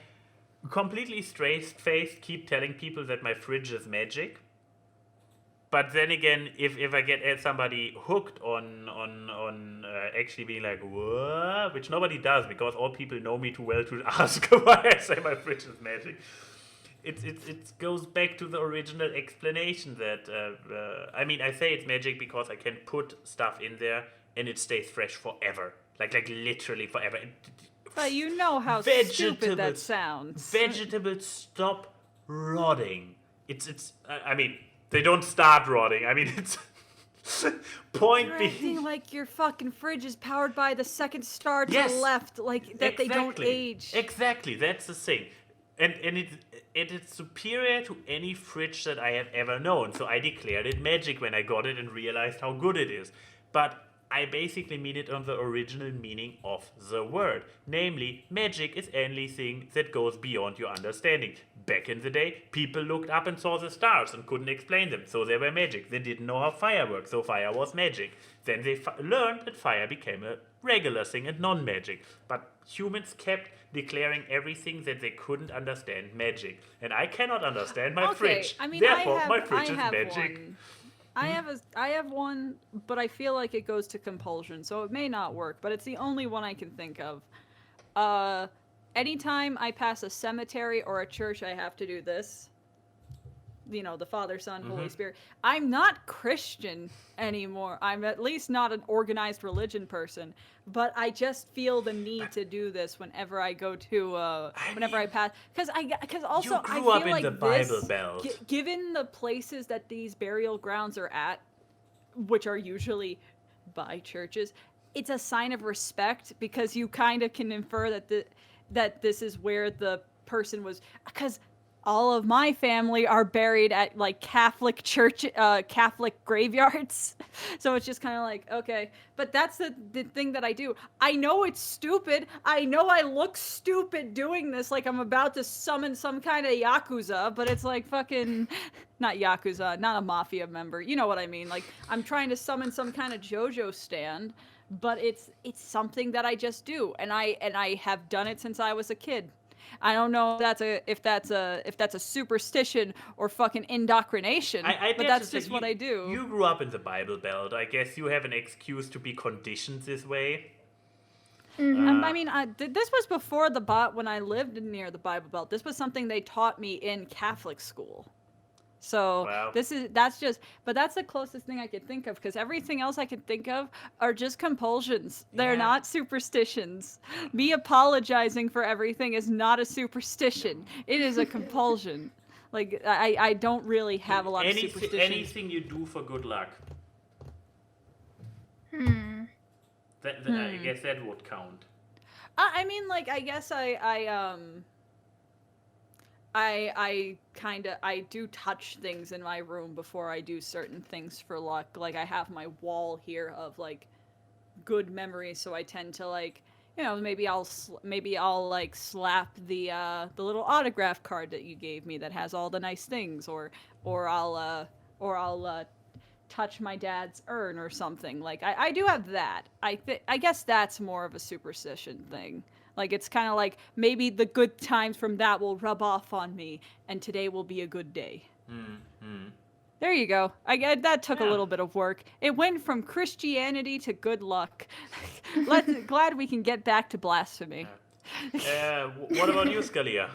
completely straight-faced keep telling people that my fridge is magic. But then again, if I get somebody hooked on actually being like, what? Which nobody does because all people know me too well to ask why I say my fridge is magic. It goes back to the original explanation that, I mean, I say it's magic because I can put stuff in there and it stays fresh forever. Like literally forever. But you know how stupid that Vegetables- sounds. Vegetables stop rotting. I mean, they don't start rotting. I mean, Point You're being, acting like your fucking fridge is powered by the second star to Yes. the left, like that they don't Exactly. age. Exactly, that's the thing. And it is superior to any fridge that I have ever known. So I declared it magic when I got it and realized how good it is. But I basically mean it on the original meaning of the word. Namely, magic is anything that goes beyond your understanding. Back in the day, people looked up and saw the stars and couldn't explain them, so they were magic. They didn't know how fire worked, so fire was magic. Then they learned that fire became a regular thing and non-magic. But humans kept declaring everything that they couldn't understand magic. And I cannot understand my fridge. I mean, Therefore, my fridge is I have magic. one. I have one, but I feel like it goes to compulsion, so it may not work. But it's the only one I can think of. Anytime I pass a cemetery or a church, I have to do this. You know, the Father, Son, Holy Spirit. I'm not Christian anymore. I'm at least not an organized religion person. But I just feel the need to do this whenever I go to, whenever I pass. Because also, you grew I feel up in like the Bible this, Belt. given the places that these burial grounds are at, which are usually by churches, it's a sign of respect because you kind of can infer that this is where the person was. Because all of my family are buried at like Catholic church, Catholic graveyards. So it's just kind of like, okay. But that's the thing that I do. I know it's stupid. I know I look stupid doing this, like I'm about to summon some kind of Yakuza, but it's like fucking, not Yakuza, not a mafia member. You know what I mean? Like I'm trying to summon some kind of JoJo stand, but it's something that I just do. And I have done it since I was a kid. I don't know if that's a superstition or fucking indoctrination, but that's just what I do. You grew up in the Bible Belt. I guess you have an excuse to be conditioned this way. I mean, this was before when I lived near the Bible Belt. This was something they taught me in Catholic school. So Wow. that's the closest thing I could think of, because everything else I could think of are just compulsions. They're not superstitions. Me apologizing for everything is not a superstition. It is a compulsion. Like I don't really have a lot of superstitions. Anything you do for good luck. I guess that would count. I mean, like, I guess I do touch things in my room before I do certain things for luck. Like I have my wall here of like good memories, so I tend to like, you know, maybe I'll like slap the little autograph card that you gave me that has all the nice things, or I'll touch my dad's urn or something. Like I do have that. I guess that's more of a superstition thing. Like, it's kind of like, maybe the good times from that will rub off on me, and today will be a good day. There you go. That took a little bit of work. It went from Christianity to good luck. Glad we can get back to blasphemy. What about you, Skaleigha?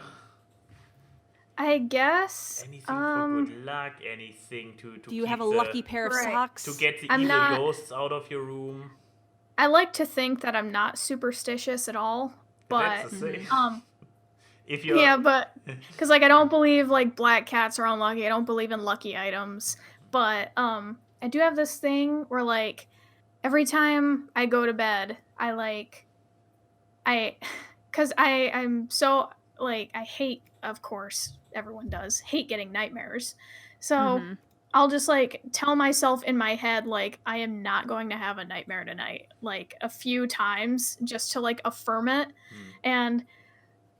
I guess. Anything for good luck? Anything to Do you keep have a lucky pair of socks? to get the evil ghosts out of your room? I like to think that I'm not superstitious at all. But if you're but because like I don't believe like black cats are unlucky. I don't believe in lucky items. But I do have this thing where like every time I go to bed, because I'm so like I hate, of course everyone does hate getting nightmares. So I'll just like tell myself in my head like I am not going to have a nightmare tonight, like a few times just to like affirm it. And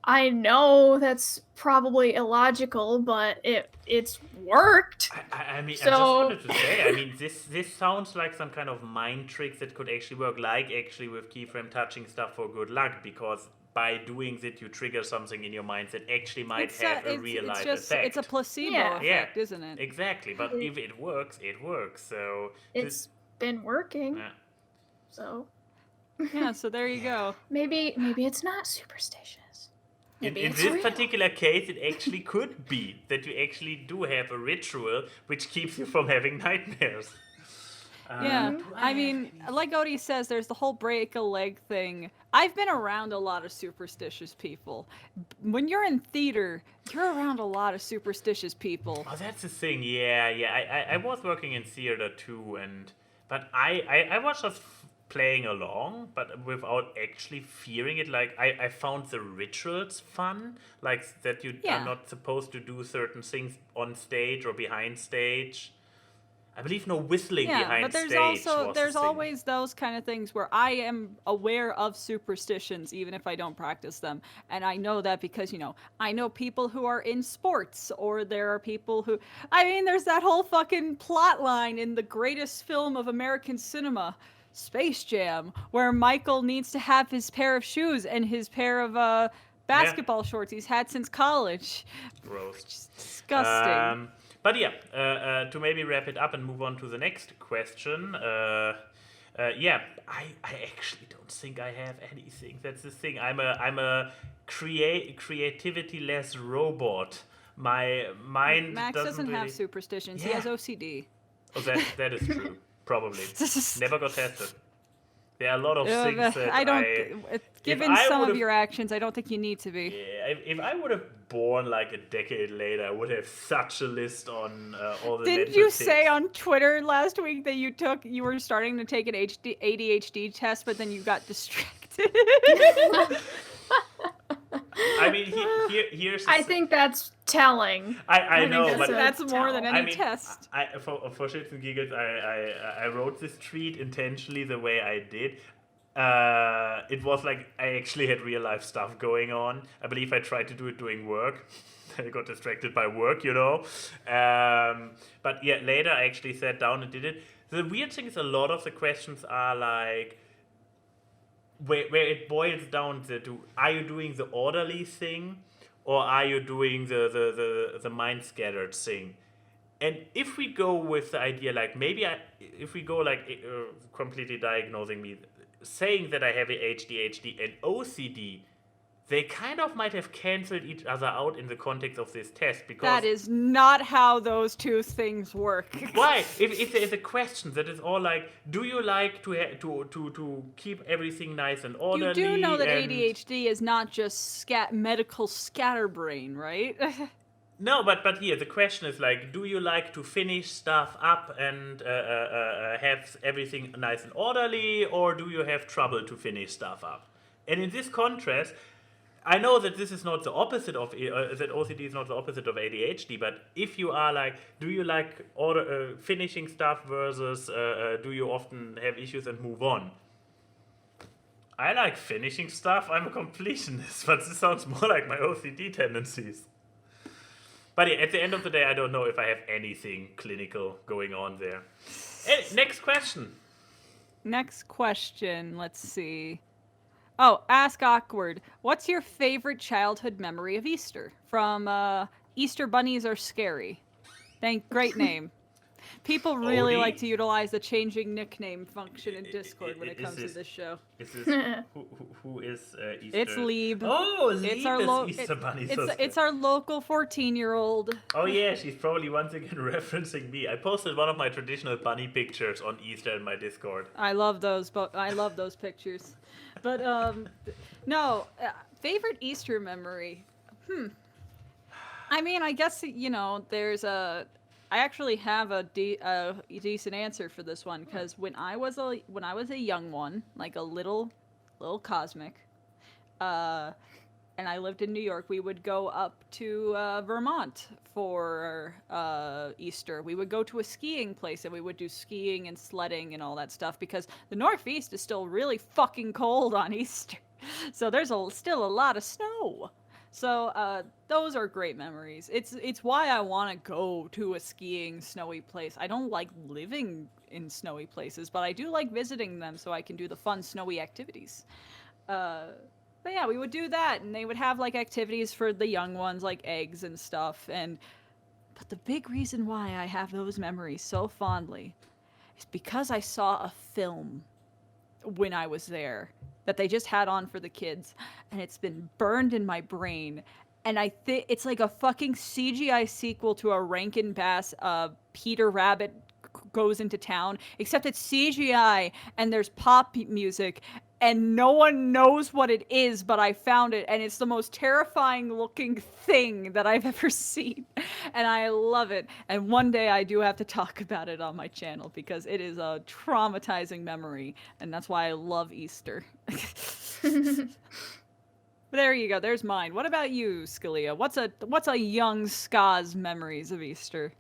I know that's probably illogical, but it's worked. I mean, so... I just wanted to say, I mean, this sounds like some kind of mind trick that could actually work, like actually with Keyframe touching stuff for good luck, because by doing that you trigger something in your mind that actually might have a real life effect. It's a placebo effect, isn't it? Exactly, but if it works, it works. So it's been working. So so there you go. Maybe it's not superstitious. In this particular case, it actually could be that you actually do have a ritual which keeps you from having nightmares. I mean, like Odie says, there's the whole break a leg thing. I've been around a lot of superstitious people. When you're in theater, you're around a lot of superstitious people. Oh, that's the thing. Yeah. I was working in theater too, and But I was just playing along, but without actually fearing it. Like, I found the rituals fun, like that you Yeah. are not supposed to do certain things on stage or behind stage. I believe no whistling Yeah, behind but there's stage also was there's the thing. always those kind of things where I am aware of superstitions even if I don't practice them. And I know that because, I know people who are in sports, or there are people who there's that whole fucking plot line in the greatest film of American cinema, Space Jam, where Michael needs to have his pair of shoes and his pair of basketball shorts he's had since college. Gross. Just disgusting. But yeah, to maybe wrap it up and move on to the next question. Yeah, I actually don't think I have anything. That's the thing. I'm a creativity-less robot. My mind Max doesn't really... have superstitions. He Yeah. has OCD. Oh, that is true. Probably. Never got tested. There are a lot of things that I don't. Given I some of would've- your actions, I don't think you need to be. Yeah, if I would have born like a decade later, I would have such a list on all the Didn't mental you say tics. on Twitter last week that you were starting to take an ADHD test, but then you got distracted? I mean, here's... the I think that's telling. I think know, that's but... a- That's more than any I mean, test. for shits and giggles, I wrote this tweet intentionally the way I did. It was like I actually had real life stuff going on. I believe I tried to do it doing work. I got distracted by work, But yeah, later I actually sat down and did it. The weird thing is a lot of the questions are like, where it boils down to, are you doing the orderly thing, or are you doing the mind scattered thing? And if we go with the idea, like if we go like completely diagnosing me, saying that I have ADHD and OCD, they kind of might have cancelled each other out in the context of this test, because That is not how those two things work. why? If there is a question that is all like, do you like to keep everything nice and You orderly? do know that and... ADHD is not just medical scatterbrain, right? No, but here the question is like, do you like to finish stuff up and have everything nice and orderly, or do you have trouble to finish stuff up? And in this contrast, I know that this is not the opposite of that OCD is not the opposite of ADHD. But if you are like, do you like finishing stuff versus do you often have issues and move on? I like finishing stuff. I'm a completionist, but this sounds more like my OCD tendencies. But yeah, at the end of the day, I don't know if I have anything clinical going on there. Next question. Next question. Let's see. Oh, Ask Awkward. What's your favorite childhood memory of Easter? From Easter Bunnies Are Scary. Great name. People really Odie? like to utilize the changing nickname function in Discord when it comes to this show. Is this who is Easter? It's Lieb. Oh, Lieb It's our is Easter Bunny. it's our local 14-year-old. Oh yeah, she's probably once again referencing me. I posted one of my traditional bunny pictures on Easter in my Discord. I love those, but I love those pictures. But no, favorite Easter memory. I mean, I guess there's a. I actually have a decent answer for this one, because when I was a young one, like a little cosmic, and I lived in New York, we would go up to Vermont for Easter. We would go to a skiing place, and we would do skiing and sledding and all that stuff, because the Northeast is still really fucking cold on Easter. So there's still a lot of snow. So those are great memories. It's why I want to go to a skiing snowy place. I don't like living in snowy places, but I do like visiting them so I can do the fun snowy activities. But yeah, we would do that, and they would have like activities for the young ones, like eggs and stuff. But the big reason why I have those memories so fondly is because I saw a film when I was there that they just had on for the kids, and it's been burned in my brain. And I think it's like a fucking CGI sequel to a Rankin Bass Peter Rabbit goes into town, except it's CGI and there's pop music, and no one knows what it is, but I found it, and it's the most terrifying looking thing that I've ever seen, and I love it. And one day I do have to talk about it on my channel because it is a traumatizing memory, and that's why I love Easter. There you go. There's mine. What about you, Skaleigha? What's a young Ska's memories of Easter?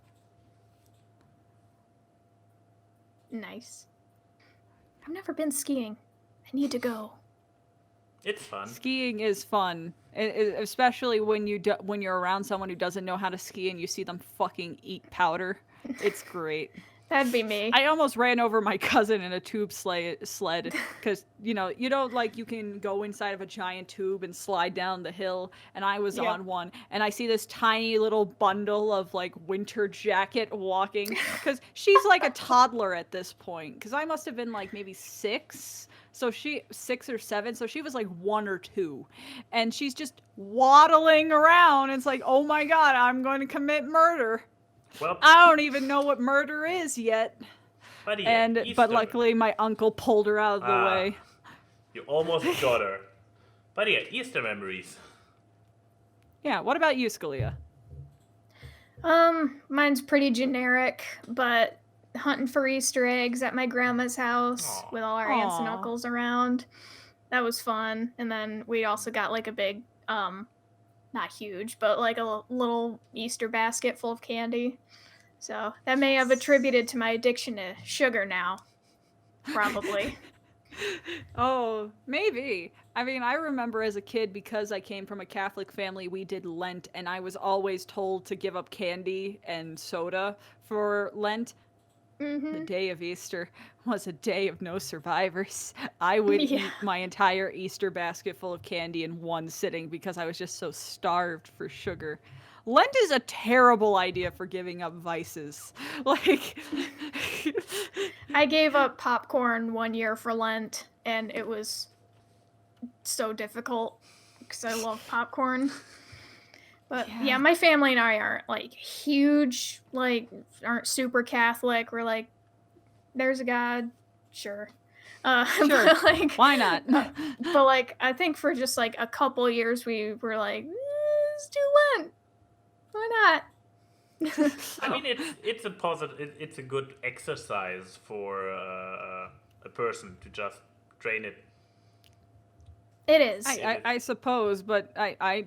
Nice. I've never been skiing. I need to go. It's fun. Skiing is fun, especially when you're around someone who doesn't know how to ski and you see them fucking eat powder. It's great. That'd be me. I almost ran over my cousin in a tube sled because you can go inside of a giant tube and slide down the hill, and I was on one, and I see this tiny little bundle of like winter jacket walking because she's like a toddler at this point, because I must have been like maybe 6. So 6 or 7, so she was like 1 or 2, and she's just waddling around. It's like, oh my god, I'm going to commit murder. Well, I don't even know what murder is yet. But luckily my uncle pulled her out of the way. You almost got her. But yeah, Easter memories. Yeah, what about you, Skaleigha? Mine's pretty generic, but hunting for Easter eggs at my grandma's house with all our aunts and uncles around. That was fun. And then we also got like a big, not huge, but like a little Easter basket full of candy. So that may have attributed to my addiction to sugar now. Probably. Oh, maybe. I mean, I remember as a kid, because I came from a Catholic family, we did Lent, and I was always told to give up candy and soda for Lent. Mm-hmm. The day of Easter was a day of no survivors. I would eat my entire Easter basket full of candy in one sitting because I was just so starved for sugar. Lent is a terrible idea for giving up vices. Like, I gave up popcorn one year for Lent, and it was so difficult because I love popcorn. But yeah, my family and I aren't like huge, like aren't super Catholic. We're like, there's a God, sure. Sure. But, like, why not? But like, I think for just like a couple years, we were like, let's do Lent. Why not? I mean, it's a positive. It's a good exercise for a person to just train it. It is. I suppose, but I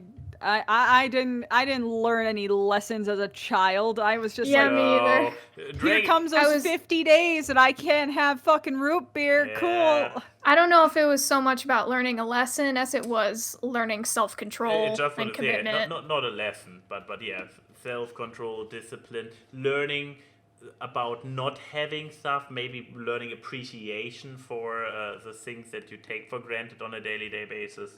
didn't learn any lessons as a child. I was just me either. Here comes those 50 days and I can't have fucking root beer. Yeah. Cool. I don't know if it was so much about learning a lesson as it was learning self-control and commitment. Not a lesson, but yeah, self-control, discipline, learning about not having stuff, maybe learning appreciation for the things that you take for granted on a daily basis.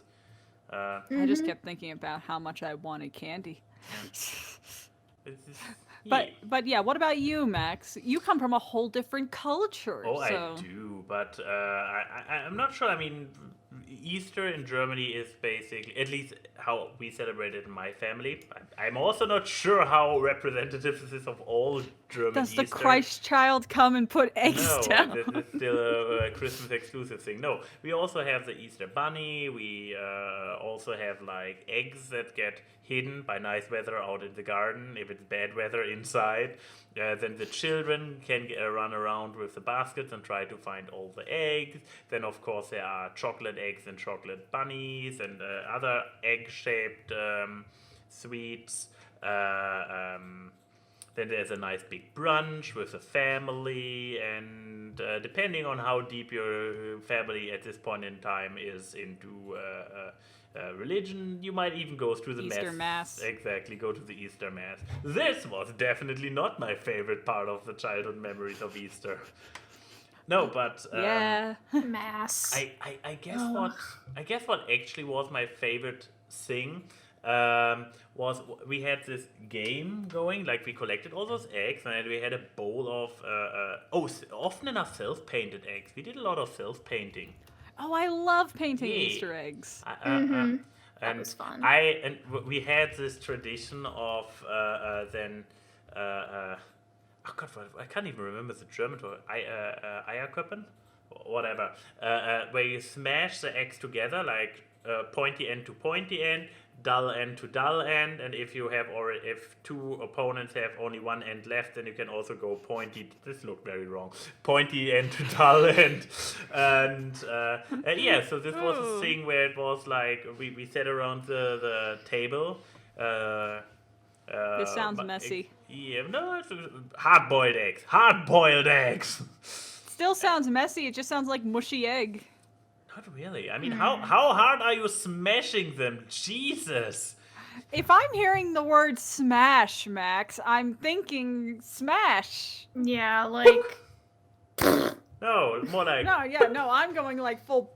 I just kept thinking about how much I wanted candy. But yeah, what about you, Max? You come from a whole different culture. Oh, so. I do, but I'm not sure. I mean, Easter in Germany is basically, at least how we celebrate it in my family. I'm also not sure how representative this is of all German Does Easter. the Christ child come and put eggs down? No, this is still a Christmas exclusive thing. No, we also have the Easter bunny. We also have like eggs that get hidden by nice weather out in the garden. If it's bad weather inside, then the children can run around with the baskets and try to find all the eggs. Then of course there are chocolate eggs and chocolate bunnies and other egg-shaped sweets. Then there's a nice big brunch with the family, and depending on how deep your family at this point in time is into religion, you might even go through the Easter Mass. Exactly, go to the Easter Mass. This was definitely not my favorite part of the childhood memories of Easter. No, but Mass. I guess what actually was my favorite thing was we had this game going, like we collected all those eggs, and then we had a bowl of often enough self-painted eggs. We did a lot of self-painting. Oh, I love painting Easter eggs. That was fun. We had this tradition of I can't even remember the German word. Eierköppen? whatever, where you smash the eggs together, like pointy end to pointy end, dull end to dull end, and if you have, or if two opponents have only one end left, then you can also go pointy. This looked very wrong. Pointy end to dull end, and yeah. So this was a thing where it was like we sat around the table. This sounds messy. Yeah, no, it's hard-boiled eggs. Hard-boiled eggs. Still sounds messy. It just sounds like mushy egg. Not really. I mean, how hard are you smashing them? Jesus. If I'm hearing the word smash, Max, I'm thinking smash. Yeah, like. No, more like. No, I'm going like full.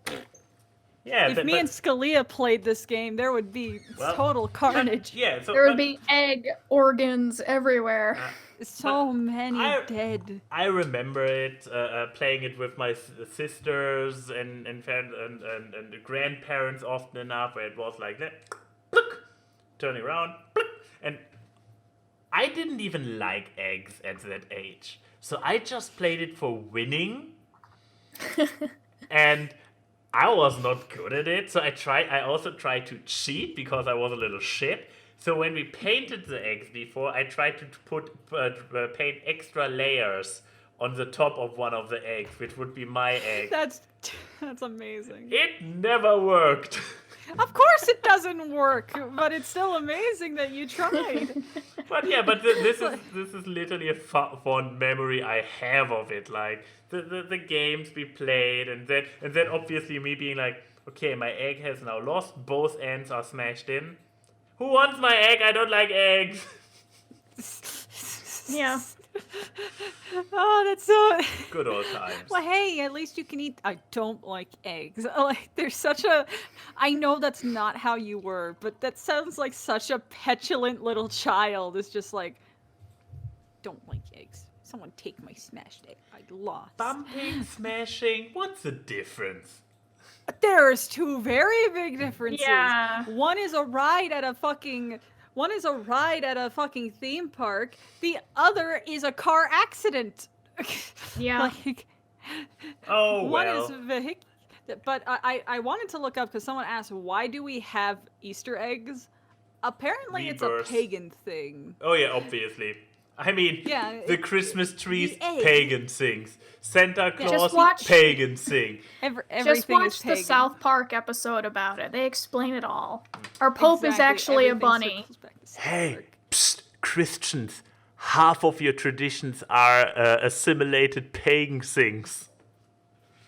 Yeah, if me and Skaleigha played this game, there would be total carnage. Yeah, so, there would be egg organs everywhere. So many dead. I remember it, playing it with my sisters and the grandparents often enough, where it was like that, turning around, and I didn't even like eggs at that age, so I just played it for winning, and I was not good at it, so I also tried to cheat because I was a little shit. So when we painted the eggs before, I tried to paint extra layers on the top of one of the eggs, which would be my egg. That's amazing. It never worked. Of course it doesn't work, but it's still amazing that you tried. But this is literally a fond memory I have of it, like the games we played, and then obviously me being like, okay, my egg has now lost, both ends are smashed in. Who wants my egg? I don't like eggs. Yeah. Oh, that's so good old times. Well, hey, at least you can eat. I don't like eggs. Like, there's such a. I know that's not how you were, but that sounds like such a petulant little child. It's just like, don't like eggs. Someone take my smashed egg. I lost. Bumping, smashing. What's the difference? There's two very big differences. Yeah. One is a ride at a fucking theme park. The other is a car accident. Yeah. Like, oh, well. One is vehicular. But I wanted to look up because someone asked, why do we have Easter eggs? Apparently It's a pagan thing. Oh yeah, obviously. I mean, yeah, the Christmas trees, pagan things. Santa Claus, pagan thing. Everything just watch is pagan. the South Park episode about it. They explain it all. Our Pope is actually a bunny. Hey, psst, Christians. Half of your traditions are assimilated pagan things.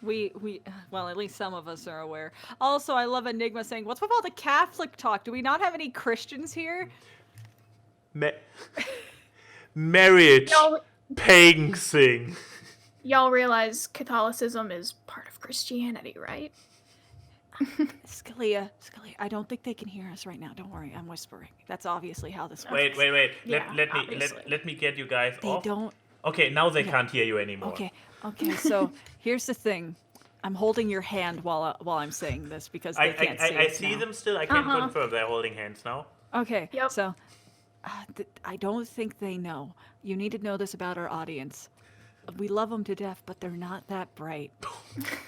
Well, at least some of us are aware. Also, I love Enigma saying, what's with all the Catholic talk? Do we not have any Christians here? Marriage, pagan thing. Y'all realize Catholicism is part of Christianity, right? Skaleigha, I don't think they can hear us right now. Don't worry, I'm whispering. That's obviously how this works. Wait. Yeah, Let me get you guys off. They don't. Okay, now they can't hear you anymore. Okay. So here's the thing. I'm holding your hand while I'm saying this because they can't see us I see now. them still. I can confirm they're holding hands now. Okay. Yep. So I don't think they know. You need to know this about our audience. We love them to death, but they're not that bright.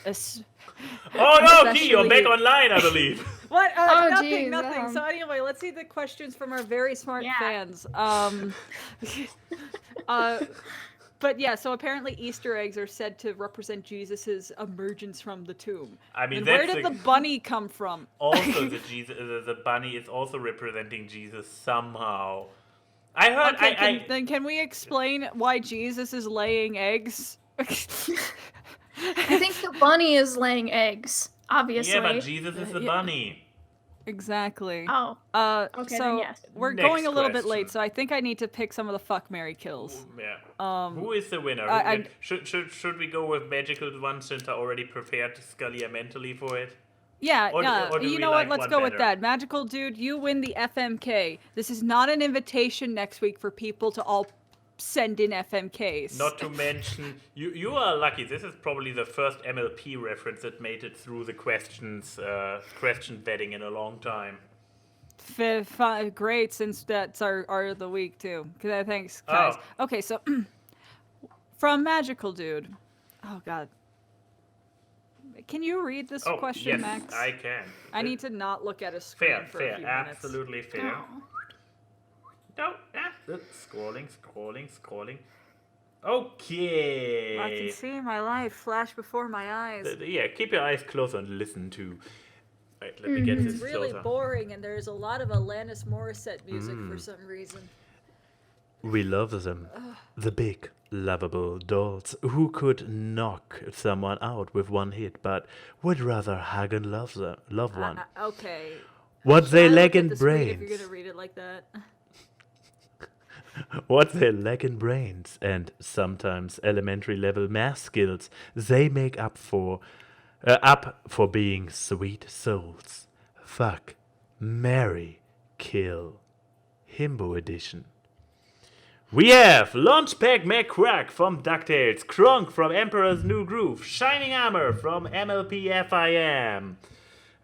Oh no, Key, you're back online, I believe. What? Nothing. So anyway, let's see the questions from our very smart fans. But yeah, so apparently Easter eggs are said to represent Jesus's emergence from the tomb. I mean, and where did the bunny come from? Also, the bunny is also representing Jesus somehow. I heard. Okay, then can we explain why Jesus is laying eggs? I think the bunny is laying eggs, obviously. Yeah, but Jesus is the bunny. Exactly. Oh. Okay, so then yes. We're Next going a little bit question. late, so I think I need to pick some of the fuck, marry, kills. Yeah. Who is the winner? Should we go with magical ones since I already prepared Skaleigha mentally for it? Yeah, Or do you we know like what? Let's one go with better? that. Magical dude, you win the FMK. This is not an invitation next week for people to all send in FMKs. Not to mention, you are lucky. This is probably the first MLP reference that made it through the question vetting in a long time. Great, since that's our of the week too. Thanks, guys. Okay, so from Magical Dude. Oh God. Can you read this Oh, question, yes, Max? I can. I need to not look at a screen Fair, for a fair, few minutes. absolutely fair. Oh. No, scrolling. Okay. I can see my life flash before my eyes. Yeah, keep your eyes closed and listen to. Right, let me get this It's really closer. boring, and there's a lot of Alanis Morissette music for some reason. We love them. The big, lovable dolls who could knock someone out with one hit, but would rather hug and love one. Okay. What they Should I lack look at in the screen if brains. you're gonna read it like that. What they lack in brains and sometimes elementary level math skills, they make up for being sweet souls. Fuck, marry, kill. Himbo edition. We have Launchpad McCrack from DuckTales, Kronk from Emperor's New Groove, Shining Armor from MLPFIM.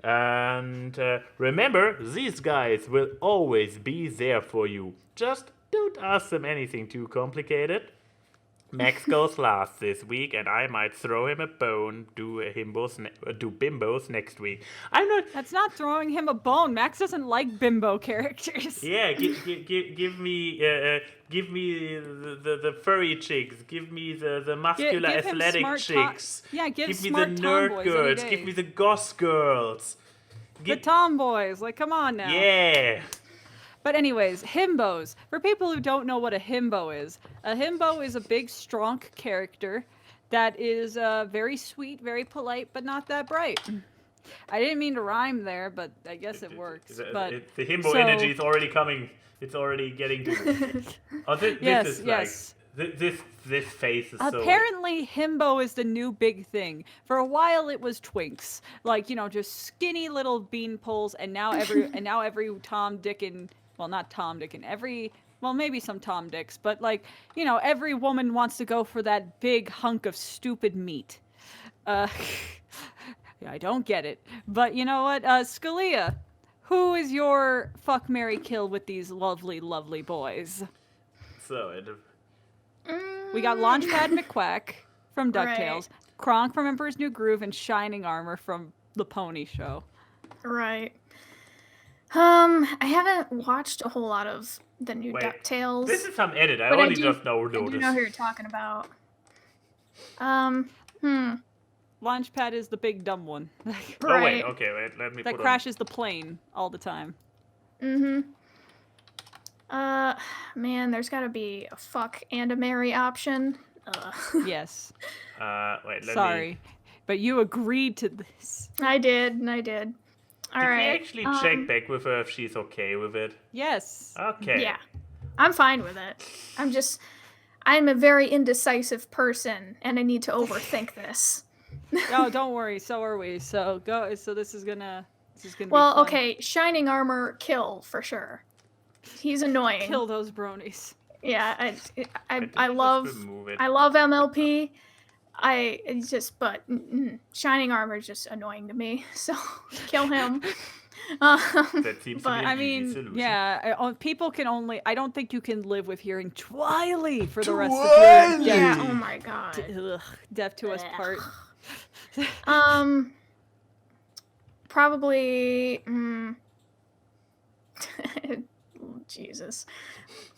And remember, these guys will always be there for you. Just don't ask them anything too complicated. Max goes last this week, and I might throw him a bone. Do bimbos next week. I'm not. That's not throwing him a bone. Max doesn't like bimbo characters. Yeah, give me the furry chicks. Give me the muscular give him athletic smart chicks. give me smart the nerd tomboys girls. any Give day. me the goth girls. The tomboys. Like, come on now. Yeah. But anyways, himbos. For people who don't know what a himbo is a big, strong character that is very sweet, very polite, but not that bright. I didn't mean to rhyme there, but I guess it works. But The himbo energy is already coming. It's already getting to. Oh, this Yes, is yes. like this face is so. Apparently, himbo is the new big thing. For a while, it was twinks, like just skinny little bean poles, and now every Tom, Dick, and not Tom, Dick, and maybe some Tom Dicks, but every woman wants to go for that big hunk of stupid meat. Yeah, I don't get it, but you know what, Skaleigha, who is your fuck, marry, kill with these lovely, lovely boys? So We got Launchpad McQuack from DuckTales, Right. Kronk from Emperor's New Groove, and Shining Armor from The Pony Show. Right. I haven't watched a whole lot of the new Wait, DuckTales. this is some edit. I but only do- just know I do know who you're talking about. Launchpad is the big dumb one Oh wait, Right. okay, wait. Let me that put crashes the plane all the time. Man, there's gotta be a fuck and a marry option. Yes. on. Wait, let Sorry, me. but you agreed to this. I did. All Did right. we actually check back with her if she's okay with it? Yes. Okay. Yeah. I'm fine with it. I'm a very indecisive person, and I need to overthink this. Oh, don't worry. So are we. So go. So this is gonna be Well, fun. okay, Shining Armor, kill for sure. He's annoying. Kill those bronies. Yeah, I think I just love remove it. I love MLP. But Shining Armor is just annoying to me. So kill him. That seems to But, be I an easy mean, solution. yeah. People can only. I don't think you can live with hearing Twiley for the rest of your Yeah. death. Oh my god. Death to us part. Probably. Jesus.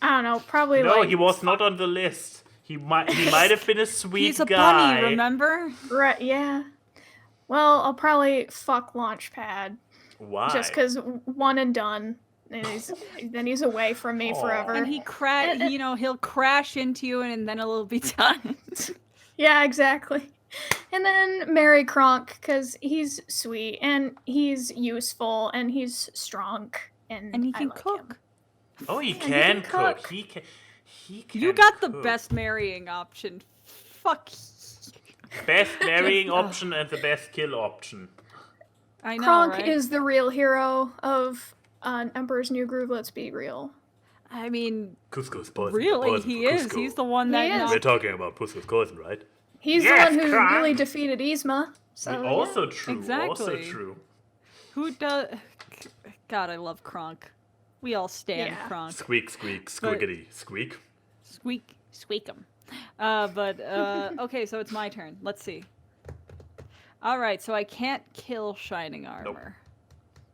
I don't know. Probably No, like. he was not on the list. He might have been a sweet He's a guy. bunny, remember? Right. Yeah. Well, I'll probably fuck Launchpad Why? just because one and done. And then he's away from me Aw. forever. And he'll crash into you, and then it'll be done. Yeah, exactly. And then marry Kronk because he's sweet and he's useful and he's strong and And he I can like cook. him. Oh, he he can can cook. cook. He can. You got the cook. best marrying option. Fuck. Best marrying option and the best kill option. I know, Kronk right? is the real hero of Emperor's New Groove. Let's be real. I mean, Couscous poison. really, poison he for is. Cusco. He's the one He that is. knocked- We're talking about Couscous poison, right? He's Yes, the one who Kronk! really defeated Yzma. So Also true. Also Exactly. true. Who does? God, I love Kronk. We all stand Yeah. Kronk. Squeak, squeak, squiggity, squeak. Squeak 'em. Okay, so it's my turn. Let's see. All right, so I can't kill Shining Armor.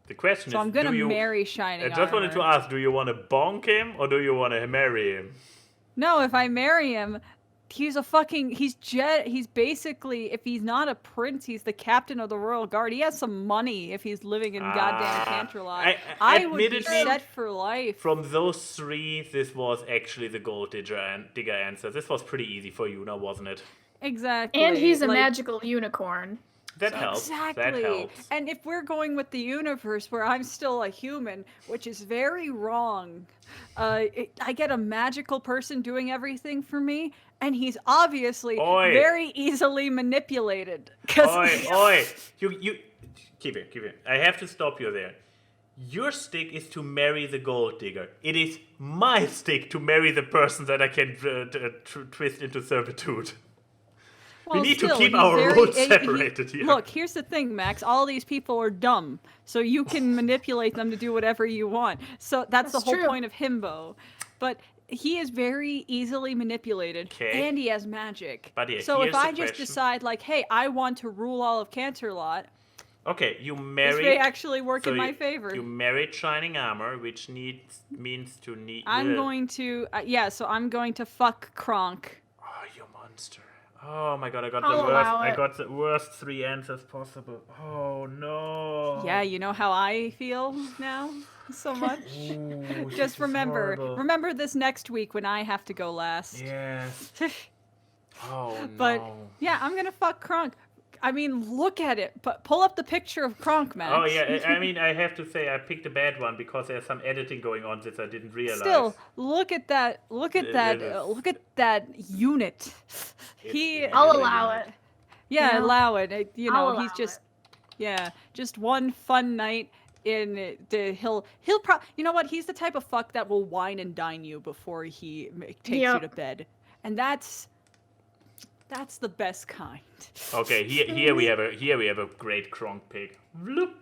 The question So is, I'm gonna marry Shining I Armor. just wanted to ask, do you want to bonk him or do you want to marry him? No, if I marry him, he's basically, if he's not a prince, he's the captain of the royal guard. He has some money if he's living in goddamn Canterlot. I would be set for life. From those three, this was actually the gold digger answer. This was pretty easy for you, now wasn't it? Exactly. And he's a magical unicorn. That helps. Exactly. That helps. And if we're going with the universe where I'm still a human, which is very wrong, I get a magical person doing everything for me, and he's obviously very easily manipulated. Oi! You keep it. I have to stop you there. Your stick is to marry the gold digger. It is my stick to marry the person that I can twist into servitude. Well, we need to keep our roles separated here. Look, here's the thing, Max. All these people are dumb, so you can manipulate them to do whatever you want. So that's the whole point of Himbo. But he is very easily manipulated, and he has magic. But so if I just decide, like, hey, I want to rule all of Canterlot, okay, you married. This may actually work in my favor. You married Shining Armor, which means to need. I'm going to, so I'm going to fuck Kronk. Oh, you monster! Oh my god, I got the worst three answers possible. Oh no. Yeah, you know how I feel now so much. Ooh, just remember this next week when I have to go last. Yes. Oh no. But yeah, I'm gonna fuck Kronk. I mean, look at it. But pull up the picture of Kronk, Max. Oh yeah, I mean, I have to say I picked a bad one because there's some editing going on that I didn't realize. Still, look at that. Look at that unit. I'll allow it. Yeah, allow it. He's just, it. Just one fun night in the he'll you know what? He's the type of fuck that will wine and dine you before he takes you to bed, and that's the best kind. Okay, here we have a great Kronk pig. Bloop.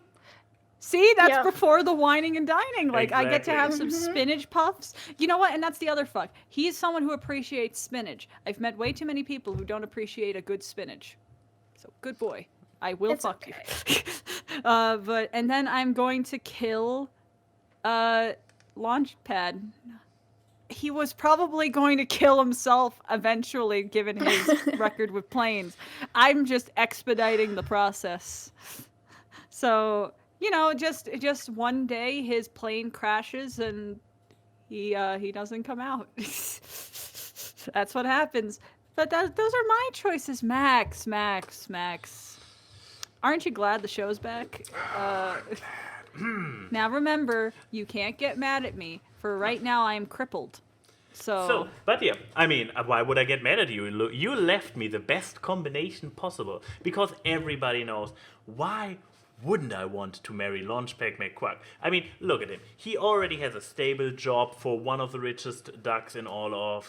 See, that's before the whining and dining. Like, exactly. I get to have some spinach puffs. You know what? And that's the other fuck. He's someone who appreciates spinach. I've met way too many people who don't appreciate a good spinach. So, good boy. I will fuck you. And then I'm going to kill Launchpad. He was probably going to kill himself eventually, given his record with planes. I'm just expediting the process. So, just one day his plane crashes and he doesn't come out. That's what happens. But those are my choices, Max. Aren't you glad the show's back? Now remember, you can't get mad at me. For right now, I am crippled. But yeah, I mean, why would I get mad at you? You left me the best combination possible. Because everybody knows, why wouldn't I want to marry Launchpad McQuack? I mean, look at him. He already has a stable job for one of the richest ducks in all of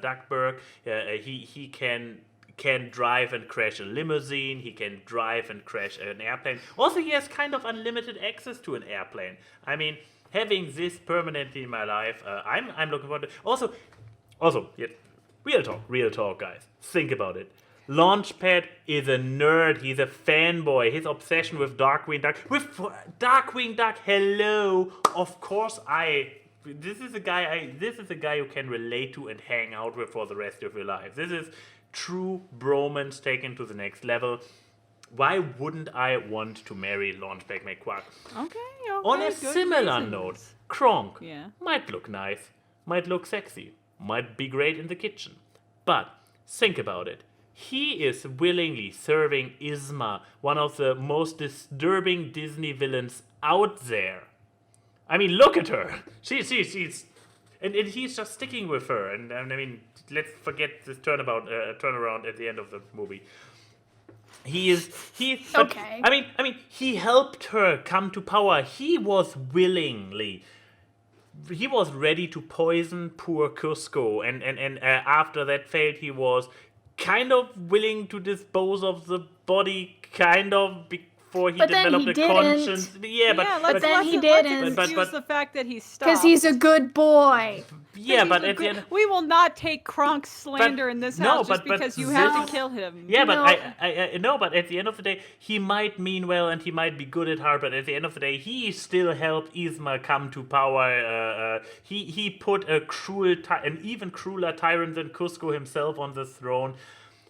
Duckburg. He can drive and crash a limousine. He can drive and crash an airplane. Also, he has kind of unlimited access to an airplane. I mean, having this permanently in my life, I'm looking forward to. Also, yeah, real talk, guys. Think about it. Launchpad is a nerd. He's a fanboy. His obsession with Darkwing Duck. Hello. Of course, This is a guy you can relate to and hang out with for the rest of your life. This is true bromance taken to the next level. Why wouldn't I want to marry Launchpad McQuack? Okay. On a similar reasons. note, Kronk Yeah. might look nice, might look sexy, might be great in the kitchen. But think about it. He is willingly serving Isma, one of the most disturbing Disney villains out there. I mean, look at her. She's and he's just sticking with her. And I mean, let's forget this turnaround at the end of the movie. Okay. I mean, he helped her come to power. He was ready to poison poor Cusco, and after that failed, he was kind of willing to dispose of the body, kind of before he developed a conscience. But then he didn't. Let's excuse the fact that he's stopped. Because he's a good boy. Yeah, but at the end... We will not take Kronk's slander in this house just because you had to kill him. Yeah, but I no, but at the end of the day, he might mean well and he might be good at heart, but at the end of the day, he still helped Yzma come to power. He put an even crueler tyrant than Cusco himself on the throne.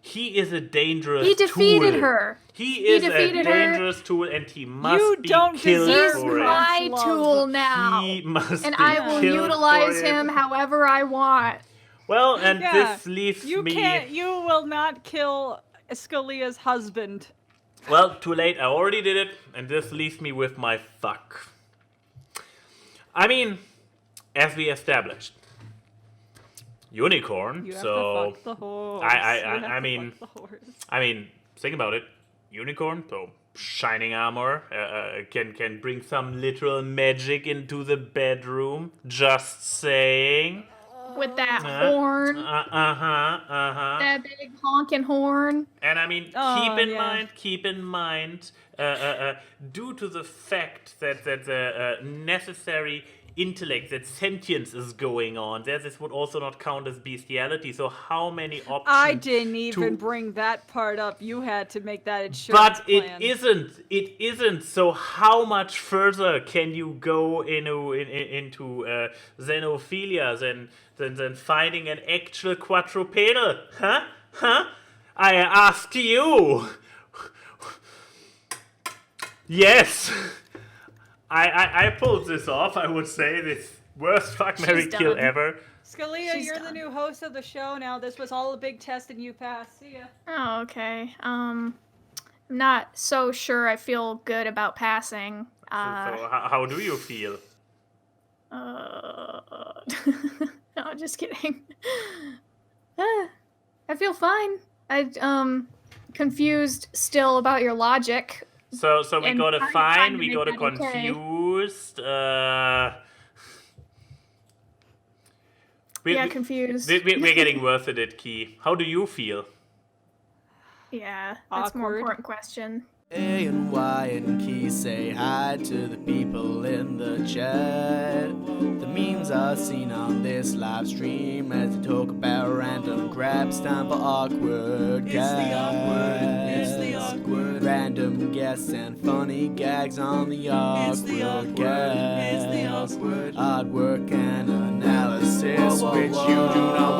He is a dangerous tool. He defeated her. He is a dangerous tool, and he must be killed He's for it. my tool now. He must and be I will killed utilize for it. him however I want. Well, and this leaves you me... You will not kill Skaleigh's husband. Well, too late. I already did it, and this leaves me with my fuck. I mean, as we established, unicorn. You have so to fuck the horse. I mean, think about it. Unicorn, so shining armor, can bring some literal magic into the bedroom. Just saying. With that horn. That big honking horn. And I mean, keep in mind, due to the fact that the necessary intellect, that sentience is going on, this would also not count as bestiality. So how many options? I didn't even bring that part up. You had to make that insurance plan. It isn't. So how much further can you go into xenophilia than finding an actual quadrupedal? Huh? I asked you. Yes. I pulled this off, I would say. This worst fuck, marry, kill ever. Skaleigha, you're the new host of the show now. This was all a big test and you passed. See ya. Oh, okay. I'm not so sure I feel good about passing. So how do you feel? No, just kidding. I feel fine. I'm confused still about your logic. So we got a fine, we got a confused. Confused. We're getting worse at it, Key. How do you feel? Yeah, that's a more important question. A and Y and Key say hi to the people in the chat. The memes are seen on this live stream as they talk about random grabs. Time for awkward guests. It's the awkward. Random guests and funny gags on the awkward guests. It's the awkward. Hard work and analysis, which you do not